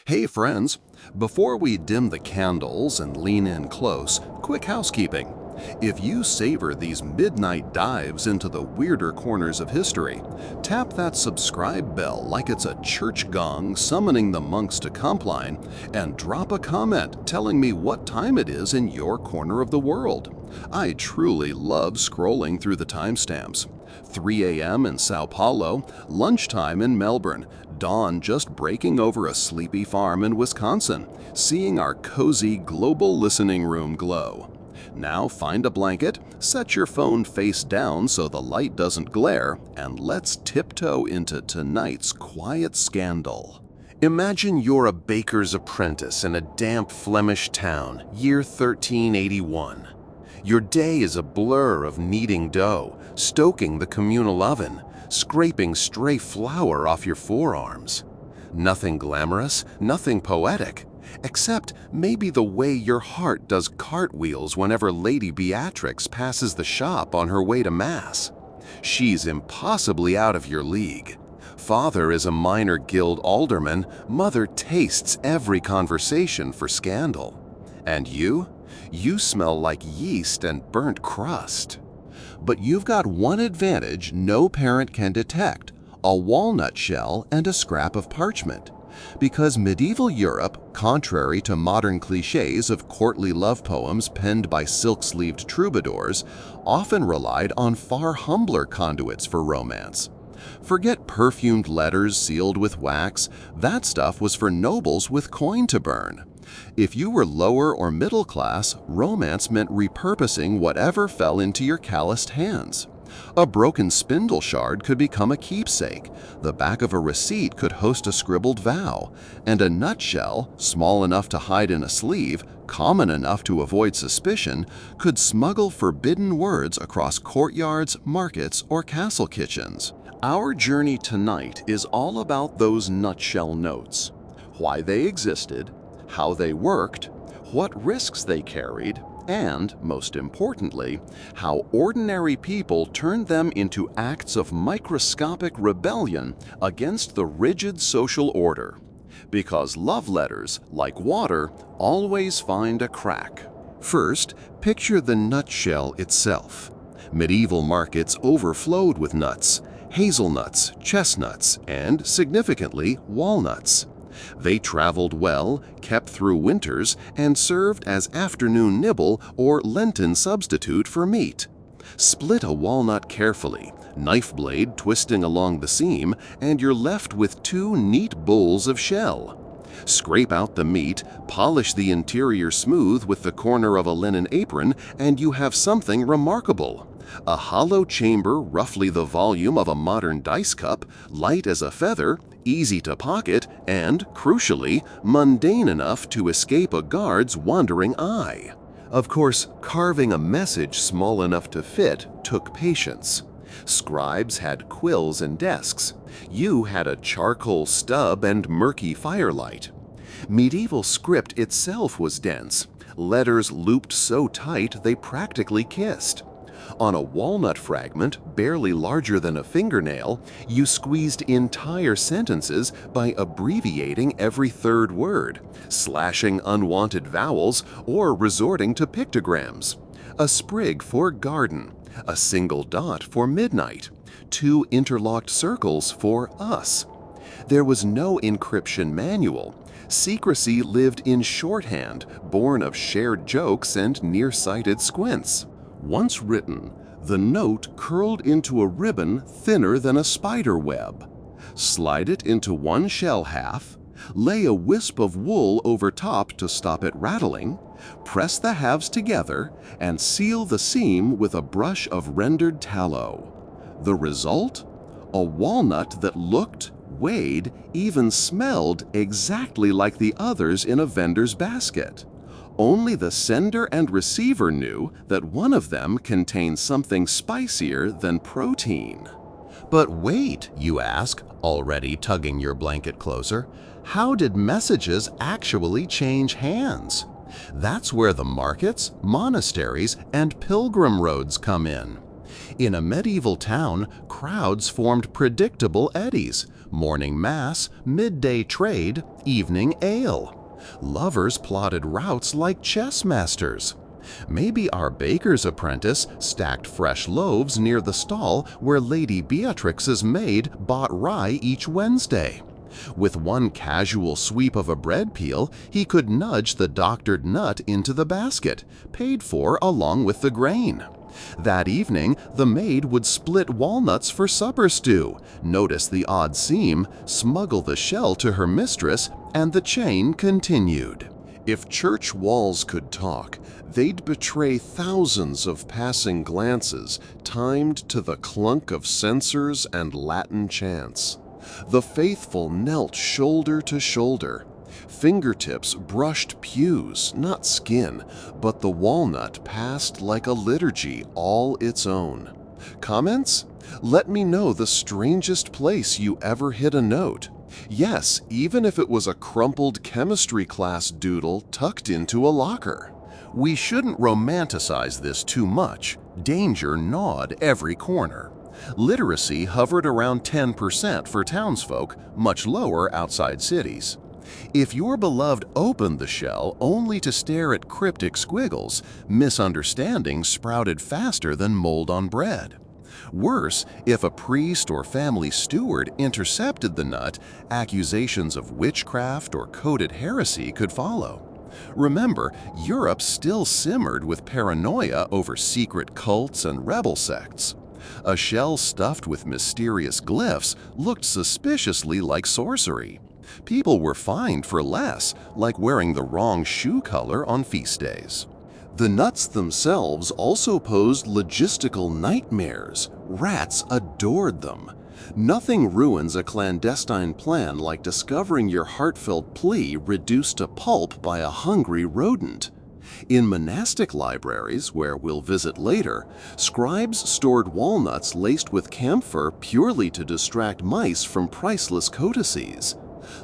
Hey friends, before we dim the candles and lean in close, quick housekeeping. If you savor these midnight dives into the weirder corners of history, tap that subscribe bell like it's a church gong summoning the monks to compline, and drop a comment telling me what time it is in your corner of the world. I truly love scrolling through the timestamps. 3 a.m. in Sao Paulo, lunchtime in Melbourne, dawn just breaking over a sleepy farm in Wisconsin, seeing our cozy global listening room glow. Now find a blanket, set your phone face down so the light doesn't glare, and let's tiptoe into tonight's quiet scandal. Imagine you're a baker's apprentice in a damp Flemish town, year 1381. Your day is a blur of kneading dough, stoking the communal oven, scraping stray flour off your forearms. Nothing glamorous, nothing poetic, except maybe the way your heart does cartwheels whenever Lady Beatrix passes the shop on her way to Mass. She's impossibly out of your league. Father is a minor guild alderman, mother tastes every conversation for scandal. And you? You smell like yeast and burnt crust. But you've got one advantage no parent can detect: a walnut shell and a scrap of parchment. Because medieval Europe, contrary to modern cliches of courtly love poems penned by silk-sleeved troubadours, often relied on far humbler conduits for romance. Forget perfumed letters sealed with wax. That stuff was for nobles with coin to burn. If you were lower or middle class, romance meant repurposing whatever fell into your calloused hands. A broken spindle shard could become a keepsake, the back of a receipt could host a scribbled vow, and a nutshell, small enough to hide in a sleeve, common enough to avoid suspicion, could smuggle forbidden words across courtyards, markets, or castle kitchens. Our journey tonight is all about those nutshell notes: why they existed, how they worked, what risks they carried, and, most importantly, how ordinary people turned them into acts of microscopic rebellion against the rigid social order. Because love letters, like water, always find a crack. First, picture the nutshell itself. Medieval markets overflowed with nuts: hazelnuts, chestnuts, and, significantly, walnuts. They traveled well, kept through winters, and served as afternoon nibble or Lenten substitute for meat. Split a walnut carefully, knife blade twisting along the seam, and you're left with two neat bowls of shell. Scrape out the meat, polish the interior smooth with the corner of a linen apron, and you have something remarkable: a hollow chamber roughly the volume of a modern dice cup, light as a feather, easy to pocket, and, crucially, mundane enough to escape a guard's wandering eye. Of course, carving a message small enough to fit took patience. Scribes had quills and desks. You had a charcoal stub and murky firelight. Medieval script itself was dense, letters looped so tight they practically kissed. On a walnut fragment, barely larger than a fingernail, you squeezed entire sentences by abbreviating every third word, slashing unwanted vowels, or resorting to pictograms. A sprig for garden, a single dot for midnight, two interlocked circles for us. There was no encryption manual. Secrecy lived in shorthand, born of shared jokes and nearsighted squints. Once written, the note curled into a ribbon thinner than a spider web. Slide it into one shell half, lay a wisp of wool over top to stop it rattling, press the halves together, and seal the seam with a brush of rendered tallow. The result? A walnut that looked, weighed, even smelled exactly like the others in a vendor's basket. Only the sender and receiver knew that one of them contained something spicier than protein. But wait, you ask, already tugging your blanket closer, how did messages actually change hands? That's where the markets, monasteries, and pilgrim roads come in. In a medieval town, crowds formed predictable eddies, Morning mass, midday trade, evening ale. Lovers plotted routes like chess masters. Maybe our baker's apprentice stacked fresh loaves near the stall where Lady Beatrix's maid bought rye each Wednesday. With one casual sweep of a bread peel, he could nudge the doctored nut into the basket, paid for along with the grain. That evening, the maid would split walnuts for supper stew, notice the odd seam, smuggle the shell to her mistress, and the chain continued. If church walls could talk, they'd betray thousands of passing glances timed to the clunk of censers and Latin chants. The faithful knelt shoulder to shoulder. Fingertips brushed pews, not skin, but the walnut passed like a liturgy all its own. Comments? Let me know the strangest place you ever hit a note. Yes, even if it was a crumpled chemistry class doodle tucked into a locker. We shouldn't romanticize this too much. Danger gnawed every corner. Literacy hovered around 10% for townsfolk, much lower outside cities. If your beloved opened the shell only to stare at cryptic squiggles, misunderstandings sprouted faster than mold on bread. Worse, if a priest or family steward intercepted the nut, accusations of witchcraft or coded heresy could follow. Remember, Europe still simmered with paranoia over secret cults and rebel sects. A shell stuffed with mysterious glyphs looked suspiciously like sorcery. People were fined for less, like wearing the wrong shoe color on feast days. The nuts themselves also posed logistical nightmares. Rats adored them. Nothing ruins a clandestine plan like discovering your heartfelt plea reduced to pulp by a hungry rodent. In monastic libraries, where we'll visit later, scribes stored walnuts laced with camphor purely to distract mice from priceless codices.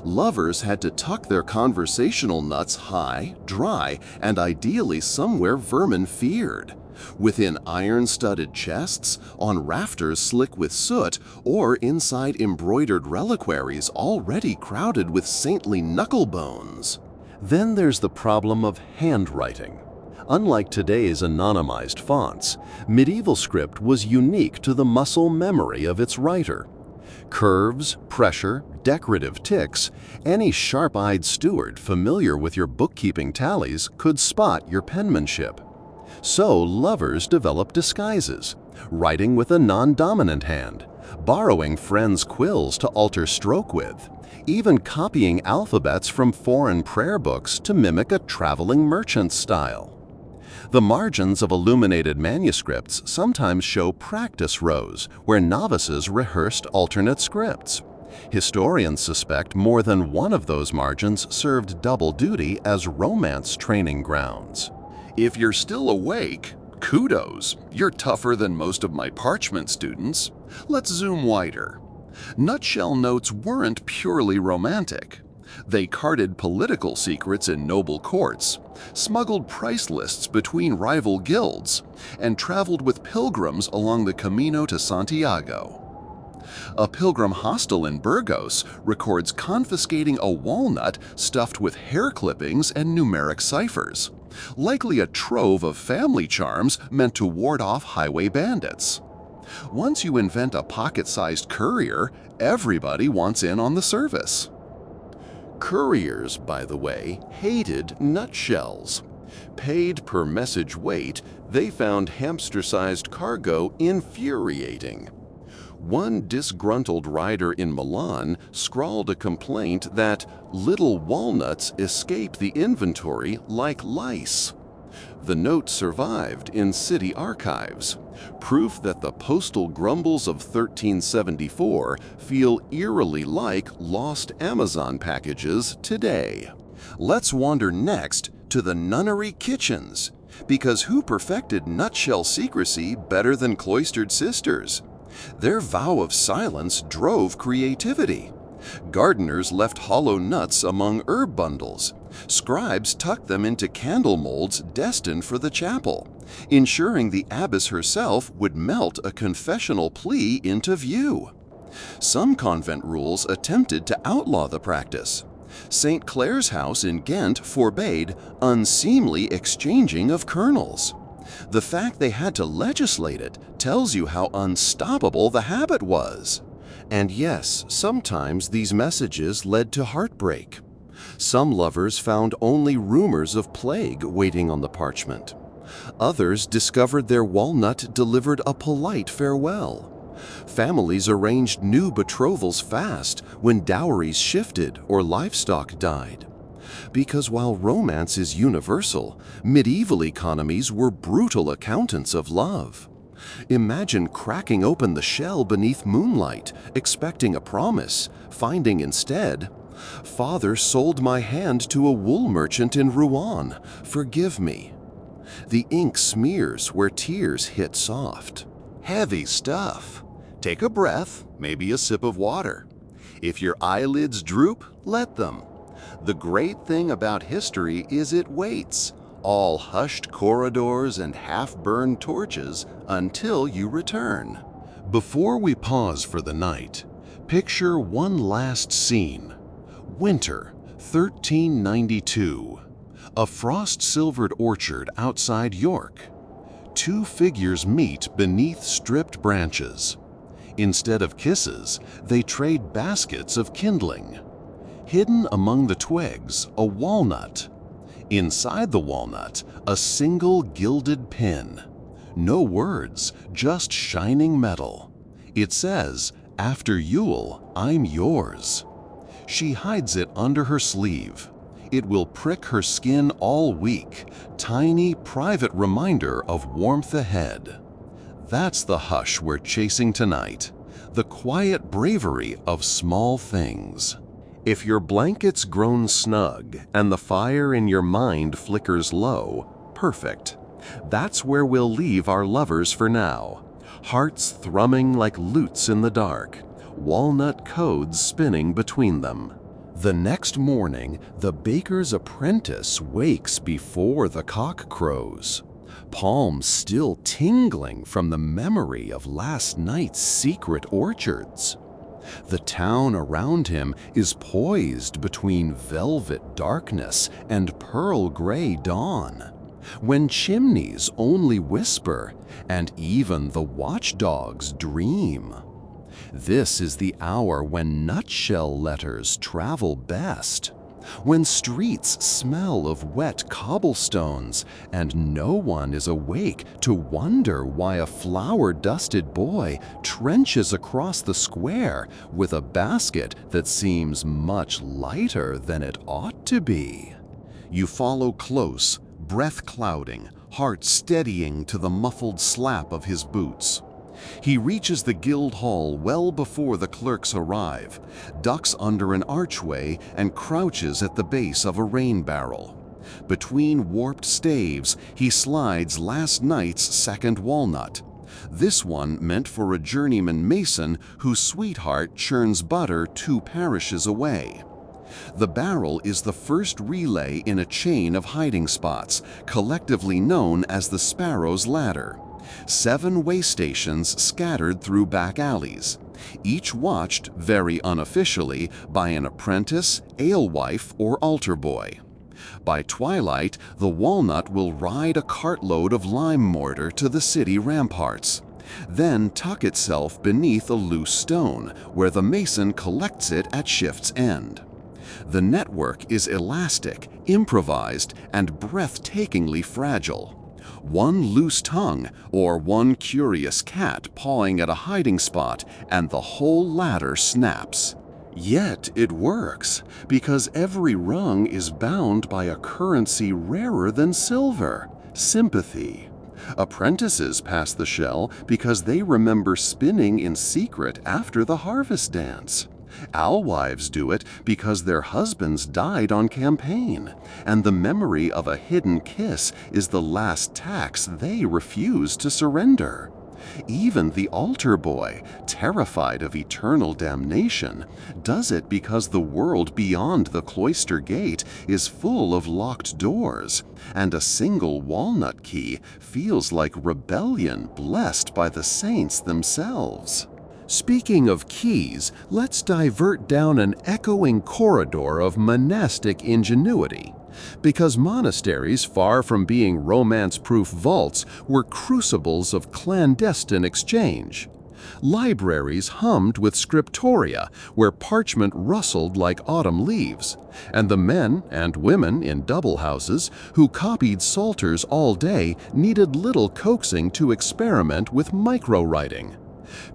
Lovers had to tuck their conversational nuts high, dry, and ideally somewhere vermin feared. Within iron-studded chests, on rafters slick with soot, or inside embroidered reliquaries already crowded with saintly knuckle bones. Then there's the problem of handwriting. Unlike today's anonymized fonts, medieval script was unique to the muscle memory of its writer. Curves, pressure, decorative ticks, any sharp-eyed steward familiar with your bookkeeping tallies could spot your penmanship. So lovers developed disguises, writing with a non-dominant hand, borrowing friends' quills to alter stroke with, even copying alphabets from foreign prayer books to mimic a traveling merchant's style. The margins of illuminated manuscripts sometimes show practice rows where novices rehearsed alternate scripts. Historians suspect more than one of those margins served double duty as romance training grounds. If you're still awake, kudos, you're tougher than most of my parchment students. Let's zoom wider. Nutshell notes weren't purely romantic. They carted political secrets in noble courts, smuggled price lists between rival guilds, and traveled with pilgrims along the Camino to Santiago. A pilgrim hostel in Burgos records confiscating a walnut stuffed with hair clippings and numeric ciphers, likely a trove of family charms meant to ward off highway bandits. Once you invent a pocket-sized courier, everybody wants in on the service. Couriers, by the way, hated nutshells. Paid per message weight, they found hamster-sized cargo infuriating. One disgruntled rider in Milan scrawled a complaint that little walnuts escape the inventory like lice. The note survived in city archives, proof that the postal grumbles of 1374 feel eerily like lost Amazon packages today. Let's wander next to the nunnery kitchens, because who perfected nutshell secrecy better than cloistered sisters? Their vow of silence drove creativity. Gardeners left hollow nuts among herb bundles. Scribes tucked them into candle molds destined for the chapel, ensuring the abbess herself would melt a confessional plea into view. Some convent rules attempted to outlaw the practice. St. Clare's house in Ghent forbade unseemly exchanging of kernels. The fact they had to legislate it tells you how unstoppable the habit was. And yes, sometimes these messages led to heartbreak. Some lovers found only rumors of plague waiting on the parchment. Others discovered their walnut delivered a polite farewell. Families arranged new betrothals fast when dowries shifted or livestock died. Because while romance is universal, medieval economies were brutal accountants of love. Imagine cracking open the shell beneath moonlight, expecting a promise, finding instead, "Father sold my hand to a wool merchant in Rouen. Forgive me." The ink smears where tears hit soft. Heavy stuff. Take a breath, maybe a sip of water. If your eyelids droop, let them. The great thing about history is it waits, all hushed corridors and half-burned torches, until you return. Before we pause for the night, picture one last scene. Winter, 1392. A frost-silvered orchard outside York. Two figures meet beneath stripped branches. Instead of kisses, they trade baskets of kindling. Hidden among the twigs, a walnut. Inside the walnut, a single gilded pin. No words, just shining metal. It says, "After Yule, I'm yours." She hides it under her sleeve. It will prick her skin all week, tiny private reminder of warmth ahead. That's the hush we're chasing tonight, the quiet bravery of small things. If your blanket's grown snug and the fire in your mind flickers low, perfect. That's where we'll leave our lovers for now. Hearts thrumming like lutes in the dark, walnut codes spinning between them. The next morning, the baker's apprentice wakes before the cock crows. Palms still tingling from the memory of last night's secret orchards. The town around him is poised between velvet darkness and pearl gray dawn, when chimneys only whisper and even the watchdogs dream. This is the hour when nutshell letters travel best, when streets smell of wet cobblestones and no one is awake to wonder why a flower-dusted boy trenches across the square with a basket that seems much lighter than it ought to be. You follow close, breath clouding, heart steadying to the muffled slap of his boots. He reaches the guild hall well before the clerks arrive, ducks under an archway, and crouches at the base of a rain barrel. Between warped staves, he slides last night's second walnut. This one meant for a journeyman mason whose sweetheart churns butter 2 parishes away. The barrel is the first relay in a chain of hiding spots, collectively known as the Sparrow's Ladder. 7 way stations scattered through back alleys, each watched very unofficially by an apprentice, alewife, or altar boy. By twilight, the walnut will ride a cartload of lime mortar to the city ramparts, then tuck itself beneath a loose stone, where the mason collects it at shift's end. The network is elastic, improvised, and breathtakingly fragile. One loose tongue or one curious cat pawing at a hiding spot and the whole ladder snaps. Yet it works, because every rung is bound by a currency rarer than silver: sympathy. Apprentices pass the shell because they remember spinning in secret after the harvest dance. Alewives do it because their husbands died on campaign, and the memory of a hidden kiss is the last tax they refuse to surrender. Even the altar boy, terrified of eternal damnation, does it because the world beyond the cloister gate is full of locked doors, and a single walnut key feels like rebellion blessed by the saints themselves. Speaking of keys, let's divert down an echoing corridor of monastic ingenuity. Because monasteries, far from being romance-proof vaults, were crucibles of clandestine exchange. Libraries hummed with scriptoria, where parchment rustled like autumn leaves, and the men and women in double houses who copied psalters all day needed little coaxing to experiment with micro-writing.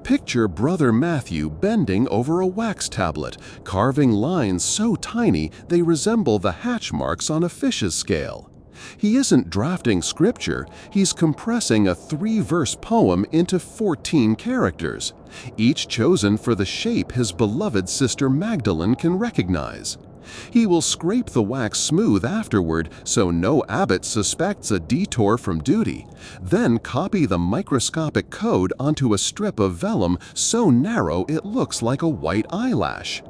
Picture Brother Matthew bending over a wax tablet, carving lines so tiny they resemble the hatch marks on a fish's scale. He isn't drafting scripture, he's compressing a 3-verse poem into 14 characters, each chosen for the shape his beloved Sister Magdalene can recognize. He will scrape the wax smooth afterward so no abbot suspects a detour from duty, then copy the microscopic code onto a strip of vellum so narrow it looks like a white eyelash.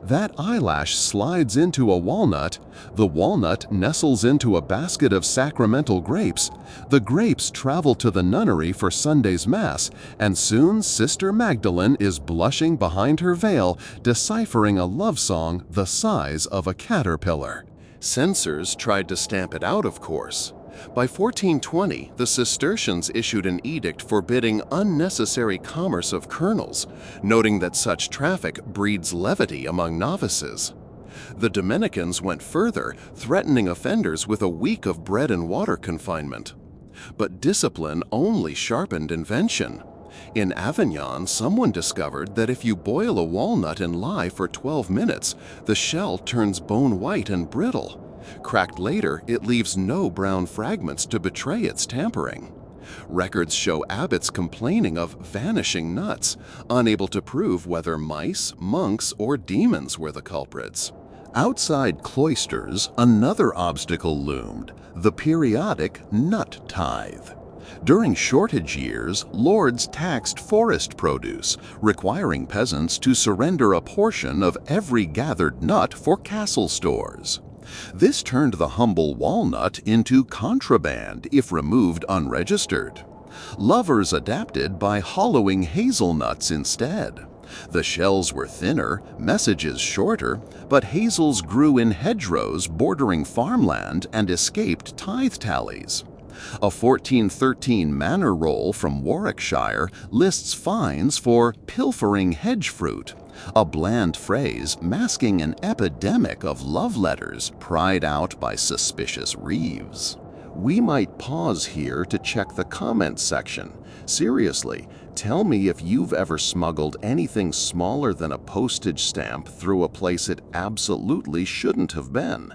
That eyelash slides into a walnut, the walnut nestles into a basket of sacramental grapes, the grapes travel to the nunnery for Sunday's Mass, and soon Sister Magdalene is blushing behind her veil, deciphering a love song the size of a caterpillar. Censors tried to stamp it out, of course. By 1420, the Cistercians issued an edict forbidding unnecessary commerce of kernels, noting that such traffic breeds levity among novices. The Dominicans went further, threatening offenders with a week of bread and water confinement. But discipline only sharpened invention. In Avignon, someone discovered that if you boil a walnut in lye for 12 minutes, the shell turns bone white and brittle. Cracked later, it leaves no brown fragments to betray its tampering. Records show abbots complaining of vanishing nuts, unable to prove whether mice, monks, or demons were the culprits. Outside cloisters, another obstacle loomed, the periodic nut tithe. During shortage years, lords taxed forest produce, requiring peasants to surrender a portion of every gathered nut for castle stores. This turned the humble walnut into contraband if removed unregistered. Lovers adapted by hollowing hazelnuts instead. The shells were thinner, messages shorter, but hazels grew in hedgerows bordering farmland and escaped tithe tallies. A 1413 manor roll from Warwickshire lists fines for pilfering hedge fruit, a bland phrase masking an epidemic of love letters pried out by suspicious reeves. We might pause here to check the comments section. Seriously, tell me if you've ever smuggled anything smaller than a postage stamp through a place it absolutely shouldn't have been.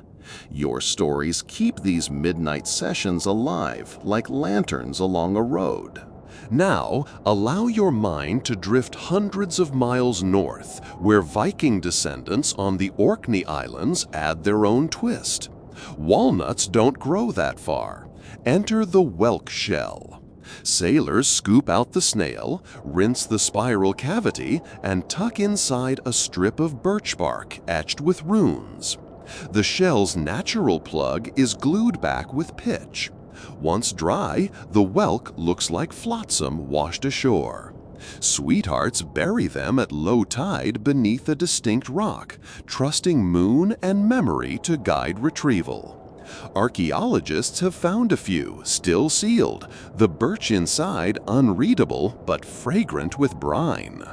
Your stories keep these midnight sessions alive like lanterns along a road. Now, allow your mind to drift hundreds of miles north, where Viking descendants on the Orkney Islands add their own twist. Walnuts don't grow that far. Enter the whelk shell. Sailors scoop out the snail, rinse the spiral cavity, and tuck inside a strip of birch bark etched with runes. The shell's natural plug is glued back with pitch. Once dry, the whelk looks like flotsam washed ashore. Sweethearts bury them at low tide beneath a distinct rock, trusting moon and memory to guide retrieval. Archaeologists have found a few, still sealed, the birch inside unreadable but fragrant with brine.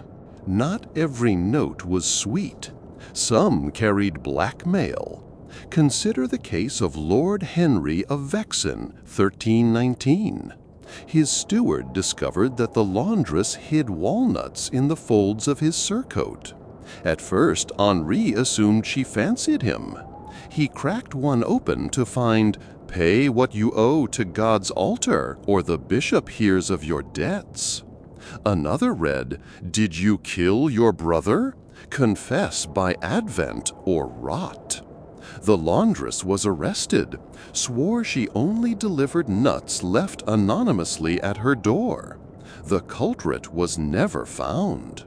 Not every note was sweet. Some carried blackmail. Consider the case of Lord Henry of Vexen, 1319. His steward discovered that the laundress hid walnuts in the folds of his surcoat. At first, Henri assumed she fancied him. He cracked one open to find, "Pay what you owe to God's altar, or the bishop hears of your debts." Another read, "Did you kill your brother? Confess by Advent or rot." The laundress was arrested, swore she only delivered nuts left anonymously at her door. The culprit was never found.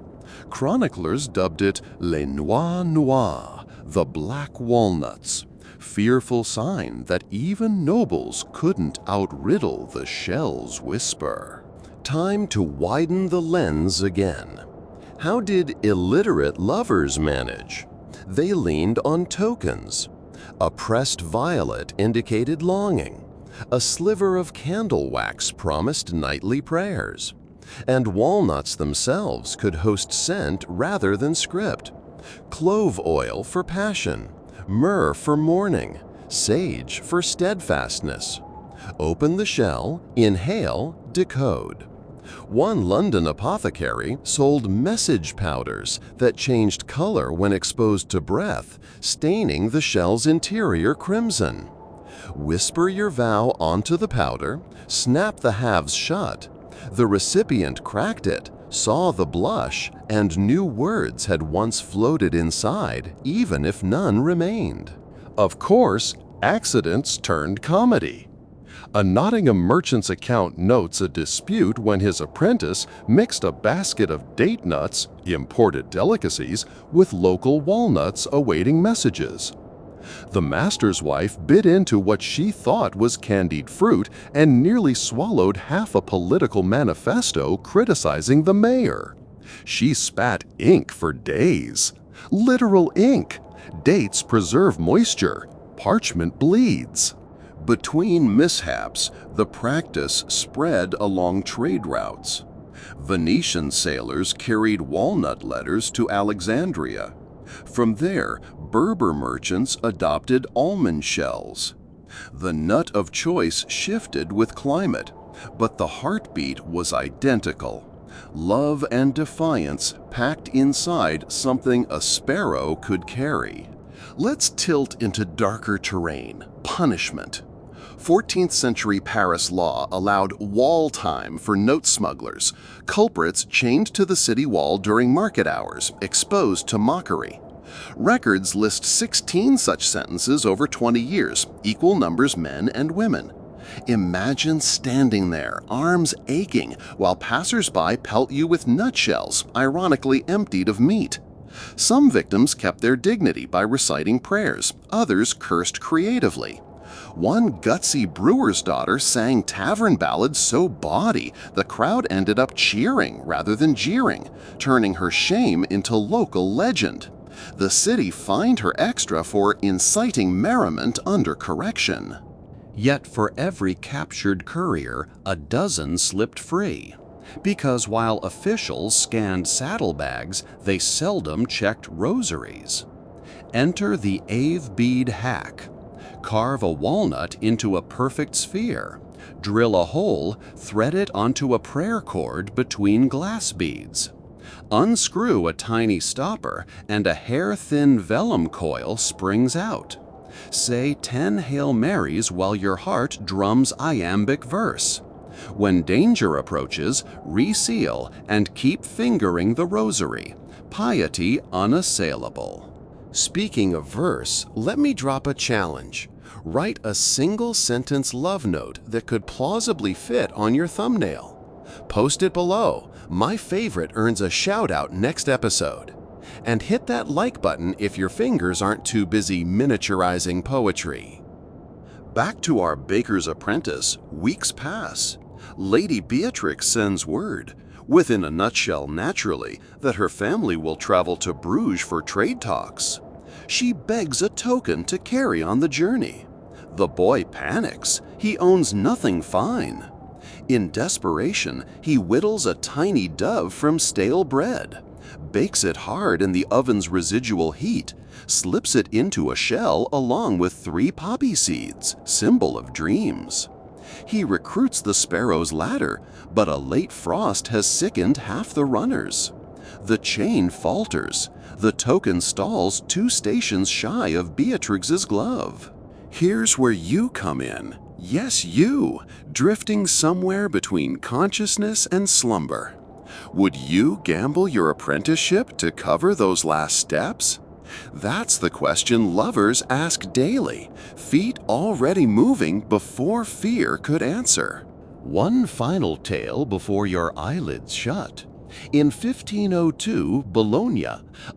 Chroniclers dubbed it les noix noires, the black walnuts, fearful sign that even nobles couldn't outriddle the shell's whisper. Time to widen the lens again. How did illiterate lovers manage? They leaned on tokens. A pressed violet indicated longing. A sliver of candle wax promised nightly prayers. And walnuts themselves could host scent rather than script. Clove oil for passion, myrrh for mourning, sage for steadfastness. Open the shell, inhale, decode. One London apothecary sold message powders that changed color when exposed to breath, staining the shell's interior crimson. Whisper your vow onto the powder, snap the halves shut. The recipient cracked it, saw the blush, and knew words had once floated inside, even if none remained. Of course, accidents turned comedy. A Nottingham merchant's account notes a dispute when his apprentice mixed a basket of date nuts, imported delicacies, with local walnuts awaiting messages. The master's wife bit into what she thought was candied fruit and nearly swallowed half a political manifesto criticizing the mayor. She spat ink for days. Literal ink. Dates preserve moisture. Parchment bleeds. Between mishaps, the practice spread along trade routes. Venetian sailors carried walnut letters to Alexandria. From there, Berber merchants adopted almond shells. The nut of choice shifted with climate, but the heartbeat was identical. Love and defiance packed inside something a sparrow could carry. Let's tilt into darker terrain, punishment. 14th century Paris law allowed wall time for note smugglers, culprits chained to the city wall during market hours, exposed to mockery. Records list 16 such sentences over 20 years, equal numbers men and women. Imagine standing there, arms aching, while passers-by pelt you with nutshells, ironically emptied of meat. Some victims kept their dignity by reciting prayers, others cursed creatively. One gutsy brewer's daughter sang tavern ballads so bawdy the crowd ended up cheering rather than jeering, turning her shame into local legend. The city fined her extra for inciting merriment under correction. Yet for every captured courier, a dozen slipped free. Because while officials scanned saddlebags, they seldom checked rosaries. Enter the Ave bead hack. Carve a walnut into a perfect sphere. Drill a hole, thread it onto a prayer cord between glass beads. Unscrew a tiny stopper, and a hair-thin vellum coil springs out. Say 10 Hail Marys while your heart drums iambic verse. When danger approaches, reseal and keep fingering the rosary. Piety unassailable. Speaking of verse, let me drop a challenge. Write a single-sentence love note that could plausibly fit on your thumbnail. Post it below. My favorite earns a shout-out next episode. And hit that like button if your fingers aren't too busy miniaturizing poetry. Back to our baker's apprentice, weeks pass. Lady Beatrix sends word, within a nutshell naturally, that her family will travel to Bruges for trade talks. She begs a token to carry on the journey. The boy panics. He owns nothing fine. In desperation, he whittles a tiny dove from stale bread, bakes it hard in the oven's residual heat, slips it into a shell along with 3 poppy seeds, symbol of dreams. He recruits the sparrow's ladder, but a late frost has sickened half the runners. The chain falters. The token stalls 2 stations shy of Beatrix's glove. Here's where you come in. Yes, you, drifting somewhere between consciousness and slumber. Would you gamble your apprenticeship to cover those last steps? That's the question lovers ask daily, feet already moving before fear could answer. One final tale before your eyelids shut. In 1502, Bologna,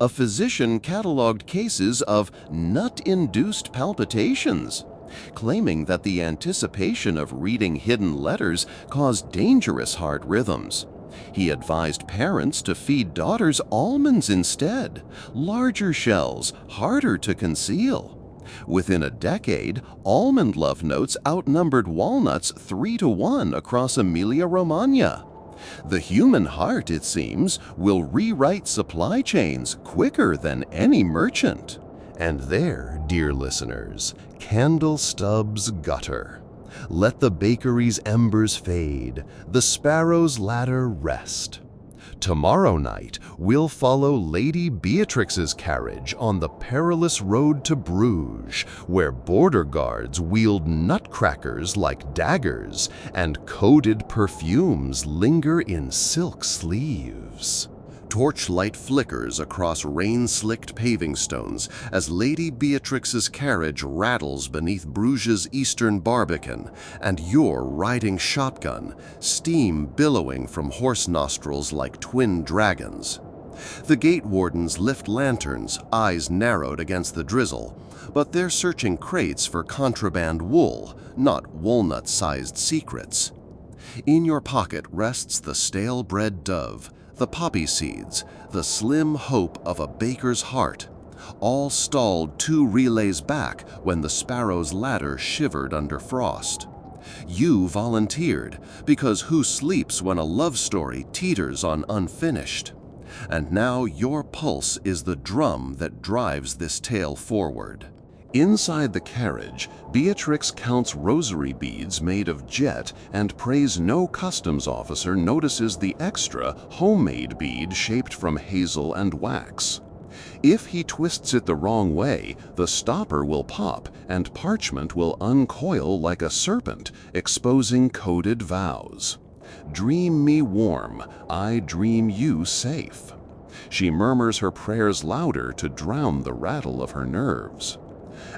a physician cataloged cases of nut-induced palpitations, claiming that the anticipation of reading hidden letters caused dangerous heart rhythms. He advised parents to feed daughters almonds instead, larger shells, harder to conceal. Within a decade, almond love notes outnumbered walnuts 3-to-1 across Emilia-Romagna. The human heart, it seems, will rewrite supply chains quicker than any merchant. And there, dear listeners, candle stubs gutter. Let the bakery's embers fade, the sparrow's ladder rest. Tomorrow night, we'll follow Lady Beatrix's carriage on the perilous road to Bruges, where border guards wield nutcrackers like daggers and coded perfumes linger in silk sleeves. Torchlight flickers across rain-slicked paving stones as Lady Beatrix's carriage rattles beneath Bruges' eastern barbican, and you're riding shotgun, steam billowing from horse nostrils like twin dragons. The gate wardens lift lanterns, eyes narrowed against the drizzle, but they're searching crates for contraband wool, not walnut-sized secrets. In your pocket rests the stale bread dove, the poppy seeds, the slim hope of a baker's heart, all stalled 2 relays back when the sparrow's ladder shivered under frost. You volunteered, because who sleeps when a love story teeters on unfinished? And now your pulse is the drum that drives this tale forward. Inside the carriage, Beatrix counts rosary beads made of jet and prays no customs officer notices the extra, homemade bead shaped from hazel and wax. If he twists it the wrong way, the stopper will pop and parchment will uncoil like a serpent, exposing coded vows. Dream me warm, I dream you safe. She murmurs her prayers louder to drown the rattle of her nerves.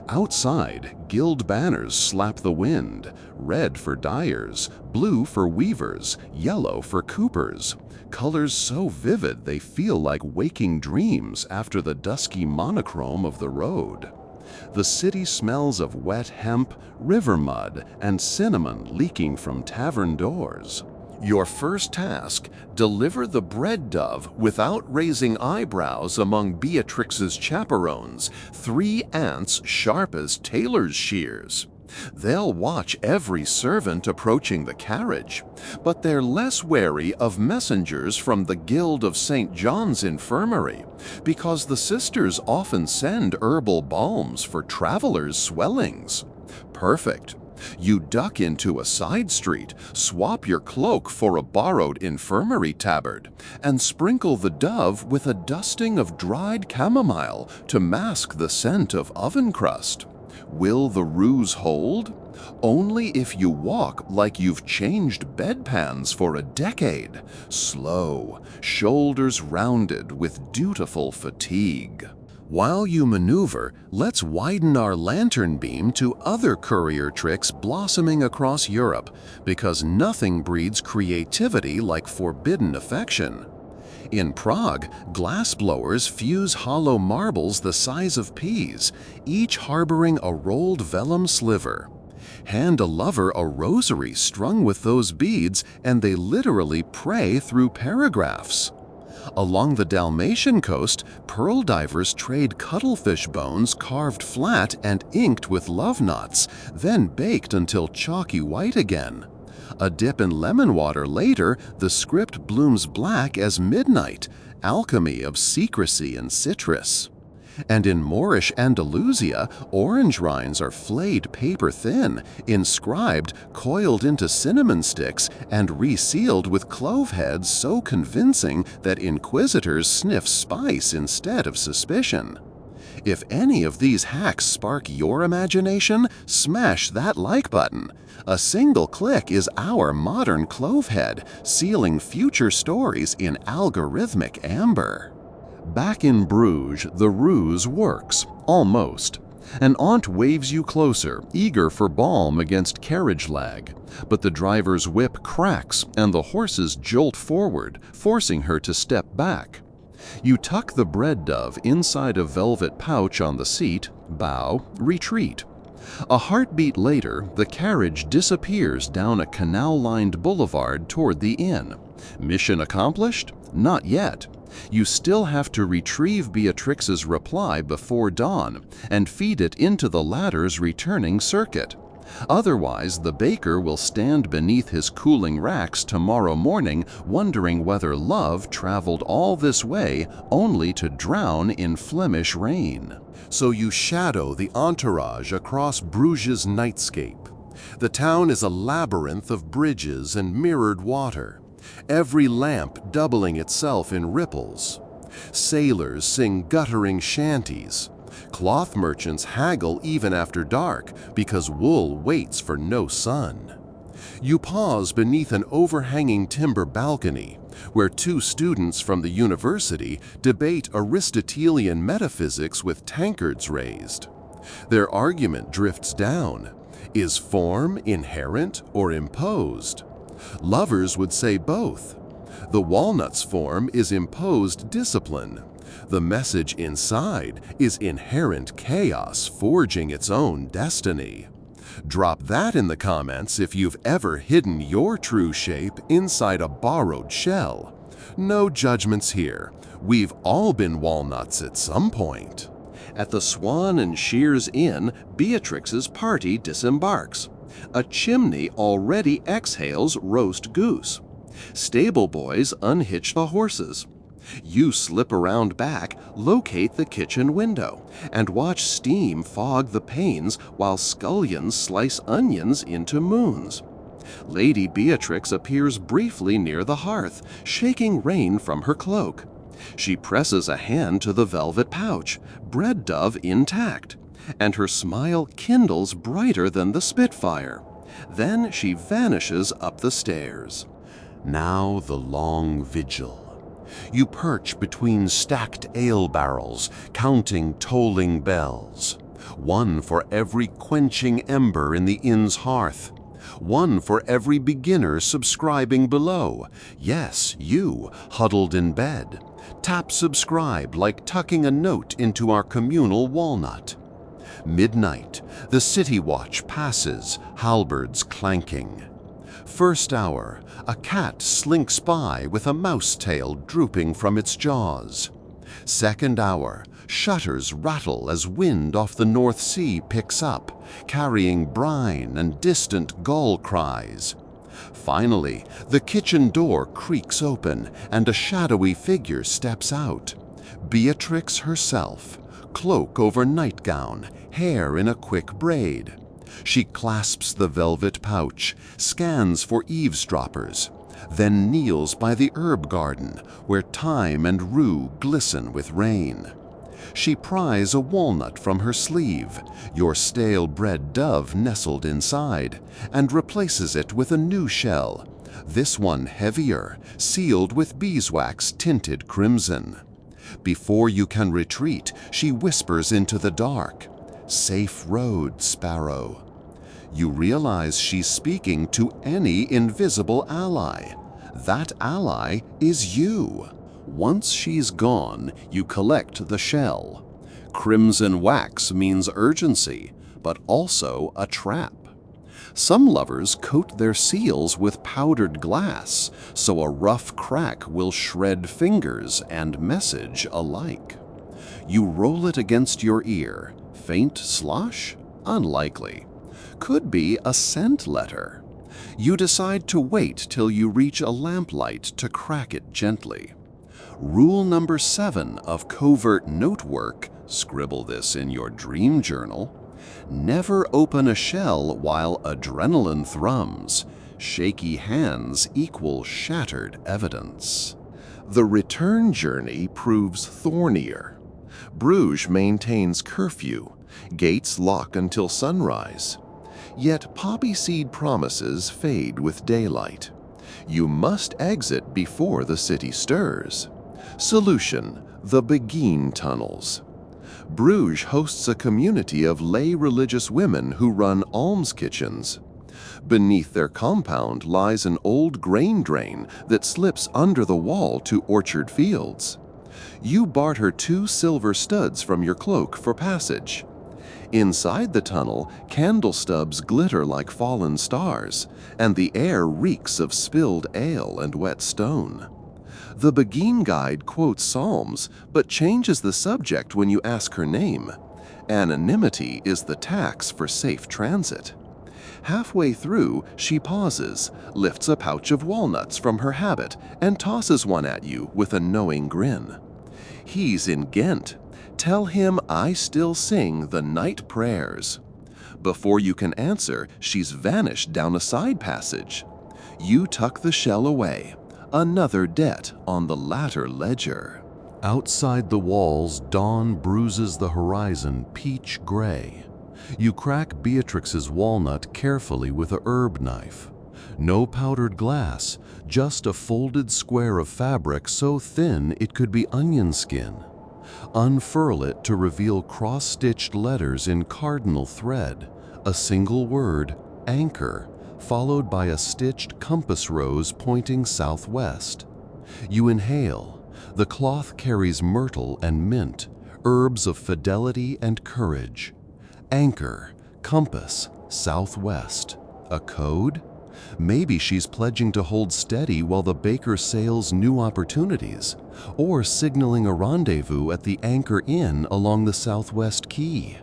Outside, gilt banners slap the wind, red for dyers, blue for weavers, yellow for coopers, colors so vivid they feel like waking dreams after the dusky monochrome of the road. The city smells of wet hemp, river mud, and cinnamon leaking from tavern doors. Your first task, deliver the bread dove without raising eyebrows among Beatrix's chaperones, 3 ants sharp as tailor's shears. They'll watch every servant approaching the carriage, but they're less wary of messengers from the Guild of St. John's Infirmary, because the sisters often send herbal balms for travelers' swellings. Perfect. You duck into a side street, swap your cloak for a borrowed infirmary tabard, and sprinkle the dove with a dusting of dried chamomile to mask the scent of oven crust. Will the ruse hold? Only if you walk like you've changed bedpans for a decade, slow, shoulders rounded with dutiful fatigue. While you maneuver, let's widen our lantern beam to other courier tricks blossoming across Europe, because nothing breeds creativity like forbidden affection. In Prague, glassblowers fuse hollow marbles the size of peas, each harboring a rolled vellum sliver. Hand a lover a rosary strung with those beads, and they literally pray through paragraphs. Along the Dalmatian coast, pearl divers trade cuttlefish bones carved flat and inked with love knots, then baked until chalky white again. A dip in lemon water later, the script blooms black as midnight, alchemy of secrecy and citrus. And in Moorish Andalusia, orange rinds are flayed paper thin, inscribed, coiled into cinnamon sticks, and resealed with clove heads so convincing that inquisitors sniff spice instead of suspicion. If any of these hacks spark your imagination, smash that like button. A single click is our modern clove head, sealing future stories in algorithmic amber. Back in Bruges, the ruse works, almost. An aunt waves you closer, eager for balm against carriage lag. But the driver's whip cracks and the horses jolt forward, forcing her to step back. You tuck the bread dove inside a velvet pouch on the seat, bow, retreat. A heartbeat later, the carriage disappears down a canal-lined boulevard toward the inn, Mission accomplished? Not yet. You still have to retrieve Beatrix's reply before dawn and feed it into the ladder's returning circuit. Otherwise, the baker will stand beneath his cooling racks tomorrow morning wondering whether love traveled all this way only to drown in Flemish rain. So you shadow the entourage across Bruges' nightscape. The town is a labyrinth of bridges and mirrored water, every lamp doubling itself in ripples. Sailors sing guttering shanties. Cloth merchants haggle even after dark because wool waits for no sun. You pause beneath an overhanging timber balcony where two students from the university debate Aristotelian metaphysics with tankards raised. Their argument drifts down. Is form inherent or imposed? Lovers would say both. The walnut's form is imposed discipline. The message inside is inherent chaos forging its own destiny. Drop that in the comments if you've ever hidden your true shape inside a borrowed shell. No judgments here. We've all been walnuts at some point. At the Swan and Shears Inn, Beatrix's party disembarks. A chimney already exhales roast goose. Stable boys unhitch the horses. You slip around back, locate the kitchen window, and watch steam fog the panes while scullions slice onions into moons. Lady Beatrix appears briefly near the hearth, shaking rain from her cloak. She presses a hand to the velvet pouch, bread dove intact, and her smile kindles brighter than the Spitfire. Then she vanishes up the stairs. Now the long vigil. You perch between stacked ale barrels, counting tolling bells. One for every quenching ember in the inn's hearth. One for every beginner subscribing below. Yes, you, huddled in bed. Tap subscribe like tucking a note into our communal walnut. Midnight, the city watch passes, halberds clanking. First hour, a cat slinks by with a mouse tail drooping from its jaws. Second hour, shutters rattle as wind off the North Sea picks up, carrying brine and distant gull cries. Finally, the kitchen door creaks open and a shadowy figure steps out. Beatrix herself, cloak over nightgown, hair in a quick braid. She clasps the velvet pouch, scans for eavesdroppers, then kneels by the herb garden where thyme and rue glisten with rain. She pries a walnut from her sleeve, your stale bread dove nestled inside, and replaces it with a new shell, this one heavier, sealed with beeswax tinted crimson. Before you can retreat, she whispers into the dark, "Safe road, sparrow." You realize she's speaking to any invisible ally. That ally is you. Once she's gone, you collect the shell. Crimson wax means urgency, but also a trap. Some lovers coat their seals with powdered glass, so a rough crack will shred fingers and message alike. You roll it against your ear. Faint slosh? Unlikely. Could be a scent letter. You decide to wait till you reach a lamplight to crack it gently. Rule number 7 of covert note work, scribble this in your dream journal, never open a shell while adrenaline thrums. Shaky hands equal shattered evidence. The return journey proves thornier. Bruges maintains curfew. Gates lock until sunrise. Yet poppy seed promises fade with daylight. You must exit before the city stirs. Solution: the Beguine tunnels. Bruges hosts a community of lay religious women who run alms kitchens. Beneath their compound lies an old grain drain that slips under the wall to orchard fields. You barter 2 silver studs from your cloak for passage. Inside the tunnel, candle stubs glitter like fallen stars, and the air reeks of spilled ale and wet stone. The Beguine Guide quotes Psalms, but changes the subject when you ask her name. Anonymity is the tax for safe transit. Halfway through, she pauses, lifts a pouch of walnuts from her habit, and tosses one at you with a knowing grin. He's in Ghent. Tell him I still sing the night prayers. Before you can answer, she's vanished down a side passage. You tuck the shell away. Another debt on the latter ledger. Outside the walls, dawn bruises the horizon peach gray. You crack Beatrix's walnut carefully with a herb knife. No powdered glass, just a folded square of fabric so thin it could be onion skin. Unfurl it to reveal cross-stitched letters in cardinal thread, a single word, anchor, followed by a stitched compass rose pointing southwest. You inhale. The cloth carries myrtle and mint, herbs of fidelity and courage. Anchor, compass, southwest. A code? Maybe she's pledging to hold steady while the baker sails new opportunities, or signaling a rendezvous at the Anchor Inn along the Southwest Quay.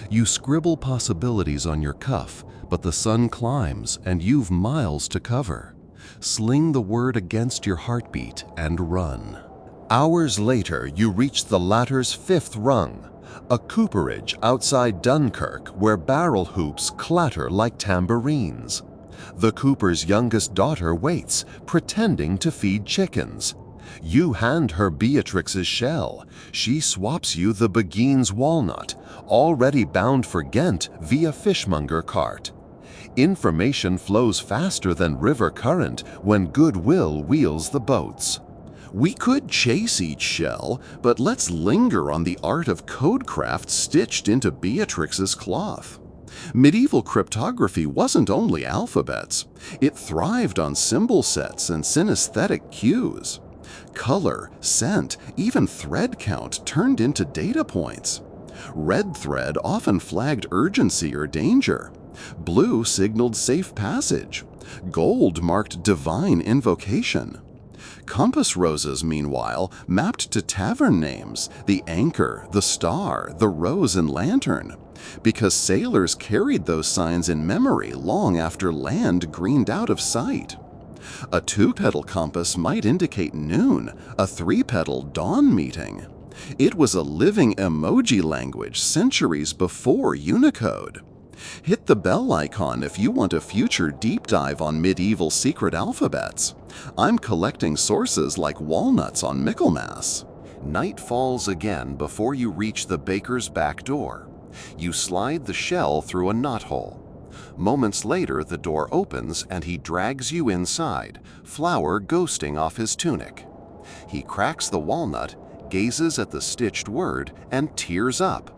You scribble possibilities on your cuff, but the sun climbs and you've miles to cover. Sling the word against your heartbeat and run. Hours later, you reach the latter's fifth rung, a cooperage outside Dunkirk where barrel hoops clatter like tambourines. The cooper's youngest daughter waits, pretending to feed chickens. You hand her Beatrix's shell. She swaps you the Beguine's walnut, already bound for Ghent via fishmonger cart. Information flows faster than river current when goodwill wheels the boats. We could chase each shell, but let's linger on the art of codecraft stitched into Beatrix's cloth. Medieval cryptography wasn't only alphabets. It thrived on symbol sets and synesthetic cues. Color, scent, even thread count turned into data points. Red thread often flagged urgency or danger. Blue signaled safe passage. Gold marked divine invocation. Compass roses, meanwhile, mapped to tavern names, the Anchor, the Star, the Rose and Lantern, because sailors carried those signs in memory long after land greened out of sight. A two-petal compass might indicate noon, a three-petal dawn meeting. It was a living emoji language centuries before Unicode. Hit the bell icon if you want a future deep dive on medieval secret alphabets. I'm collecting sources like walnuts on Michaelmas. Night falls again before you reach the baker's back door. You slide the shell through a knothole. Moments later, the door opens and he drags you inside, flour ghosting off his tunic. He cracks the walnut, gazes at the stitched word, and tears up.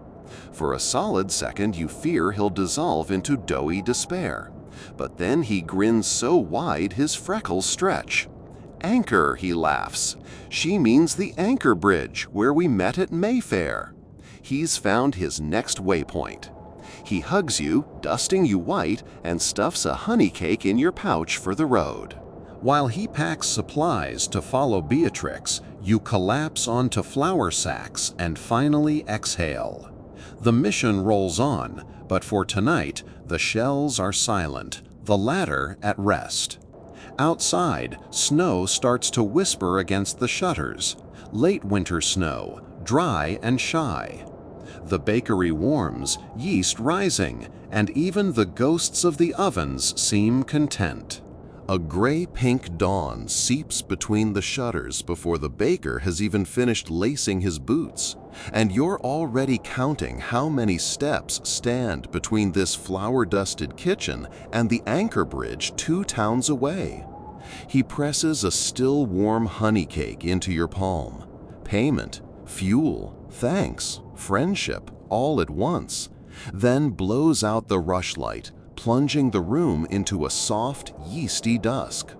For a solid second, you fear he'll dissolve into doughy despair. But then he grins so wide his freckles stretch. Anchor, he laughs. She means the Anchor Bridge, where we met at Mayfair. He's found his next waypoint. He hugs you, dusting you white, and stuffs a honey cake in your pouch for the road. While he packs supplies to follow Beatrix, you collapse onto flour sacks and finally exhale. The mission rolls on, but for tonight, the shells are silent, the latter at rest. Outside, snow starts to whisper against the shutters. Late winter snow, dry and shy. The bakery warms, yeast rising, and even the ghosts of the ovens seem content. A gray-pink dawn seeps between the shutters before the baker has even finished lacing his boots, and you're already counting how many steps stand between this flour-dusted kitchen and the Anchor Bridge 2 towns away. He presses a still warm honey cake into your palm. Payment, fuel, thanks, friendship, all at once, then blows out the rushlight, plunging the room into a soft, yeasty dusk.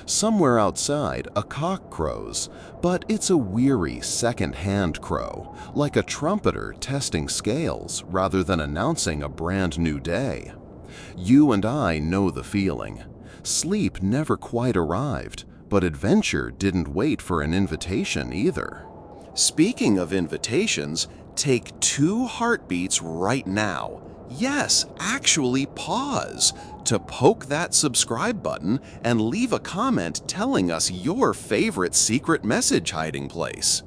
Somewhere outside, a cock crows, but it's a weary second-hand crow, like a trumpeter testing scales rather than announcing a brand new day. You and I know the feeling. Sleep never quite arrived, but adventure didn't wait for an invitation either. Speaking of invitations, take 2 heartbeats right now. Yes, actually pause to poke that subscribe button and leave a comment telling us your favorite secret message hiding place.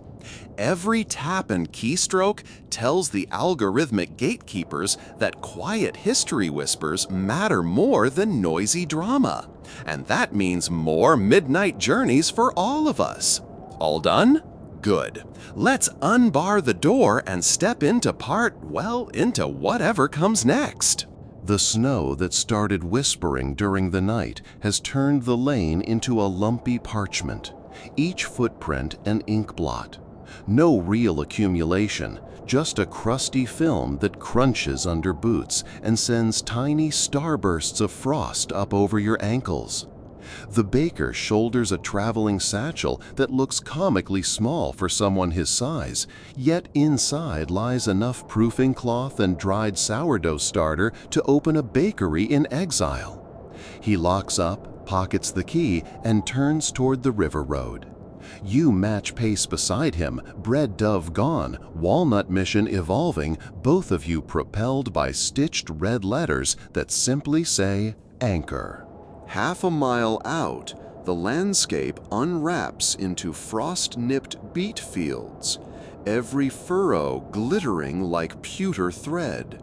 Every tap and keystroke tells the algorithmic gatekeepers that quiet history whispers matter more than noisy drama. And that means more midnight journeys for all of us. All done? Good. Let's unbar the door and step into into whatever comes next. The snow that started whispering during the night has turned the lane into a lumpy parchment, each footprint an ink blot. No real accumulation, just a crusty film that crunches under boots and sends tiny starbursts of frost up over your ankles. The baker shoulders a traveling satchel that looks comically small for someone his size, yet inside lies enough proofing cloth and dried sourdough starter to open a bakery in exile. He locks up, pockets the key, and turns toward the river road. You match pace beside him, bread dove gone, walnut mission evolving, both of you propelled by stitched red letters that simply say anchor. Half a mile out, the landscape unwraps into frost-nipped beet fields, every furrow glittering like pewter thread.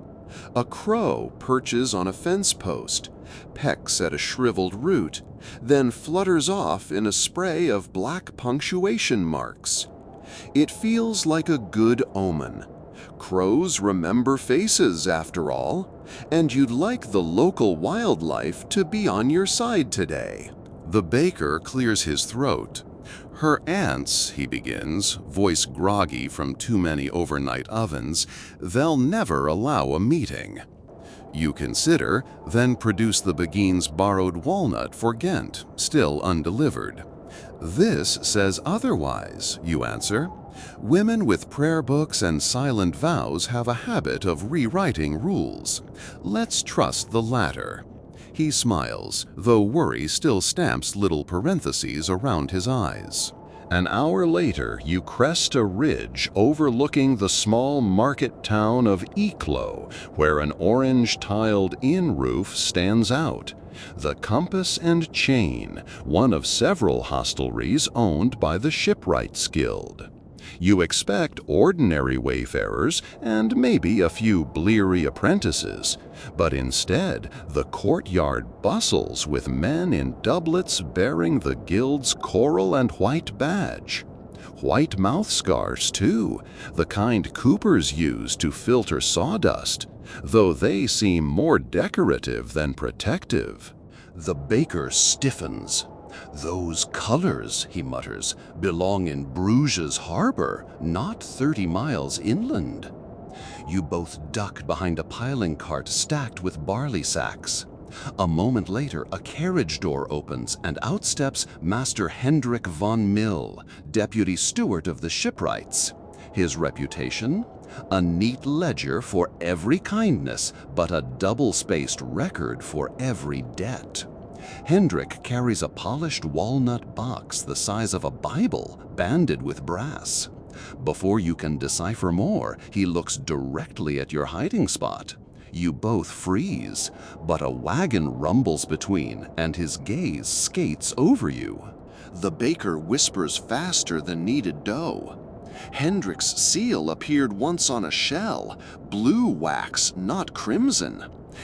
A crow perches on a fence post, pecks at a shriveled root, then flutters off in a spray of black punctuation marks. It feels like a good omen. Crows remember faces, after all, and you'd like the local wildlife to be on your side today. The baker clears his throat. Her aunts, he begins, voice groggy from too many overnight ovens, they'll never allow a meeting. You consider, then produce the Beguine's borrowed walnut for Ghent, still undelivered. This says otherwise, you answer. Women with prayer books and silent vows have a habit of rewriting rules. Let's trust the latter. He smiles, though worry still stamps little parentheses around his eyes. An hour later, you crest a ridge overlooking the small market town of Eclo, where an orange-tiled inn roof stands out. The Compass and Chain, one of several hostelries owned by the Shipwrights Guild. You expect ordinary wayfarers and maybe a few bleary apprentices, but instead the courtyard bustles with men in doublets bearing the guild's coral and white badge. White mouth scars, too, the kind coopers use to filter sawdust, though they seem more decorative than protective. The baker stiffens. "Those colors," he mutters, "belong in Bruges harbor, not 30 miles inland." You both duck behind a piling cart stacked with barley sacks. A moment later, a carriage door opens and out steps Master Hendrik von Mill, deputy steward of the Shipwrights. His reputation? A neat ledger for every kindness, but a double-spaced record for every debt. Hendrik carries a polished walnut box the size of a Bible, banded with brass. Before you can decipher more, he looks directly at your hiding spot. You both freeze, but a wagon rumbles between, and his gaze skates over you. The baker whispers faster than kneaded dough. Hendrik's seal appeared once on a shell, blue wax, not crimson.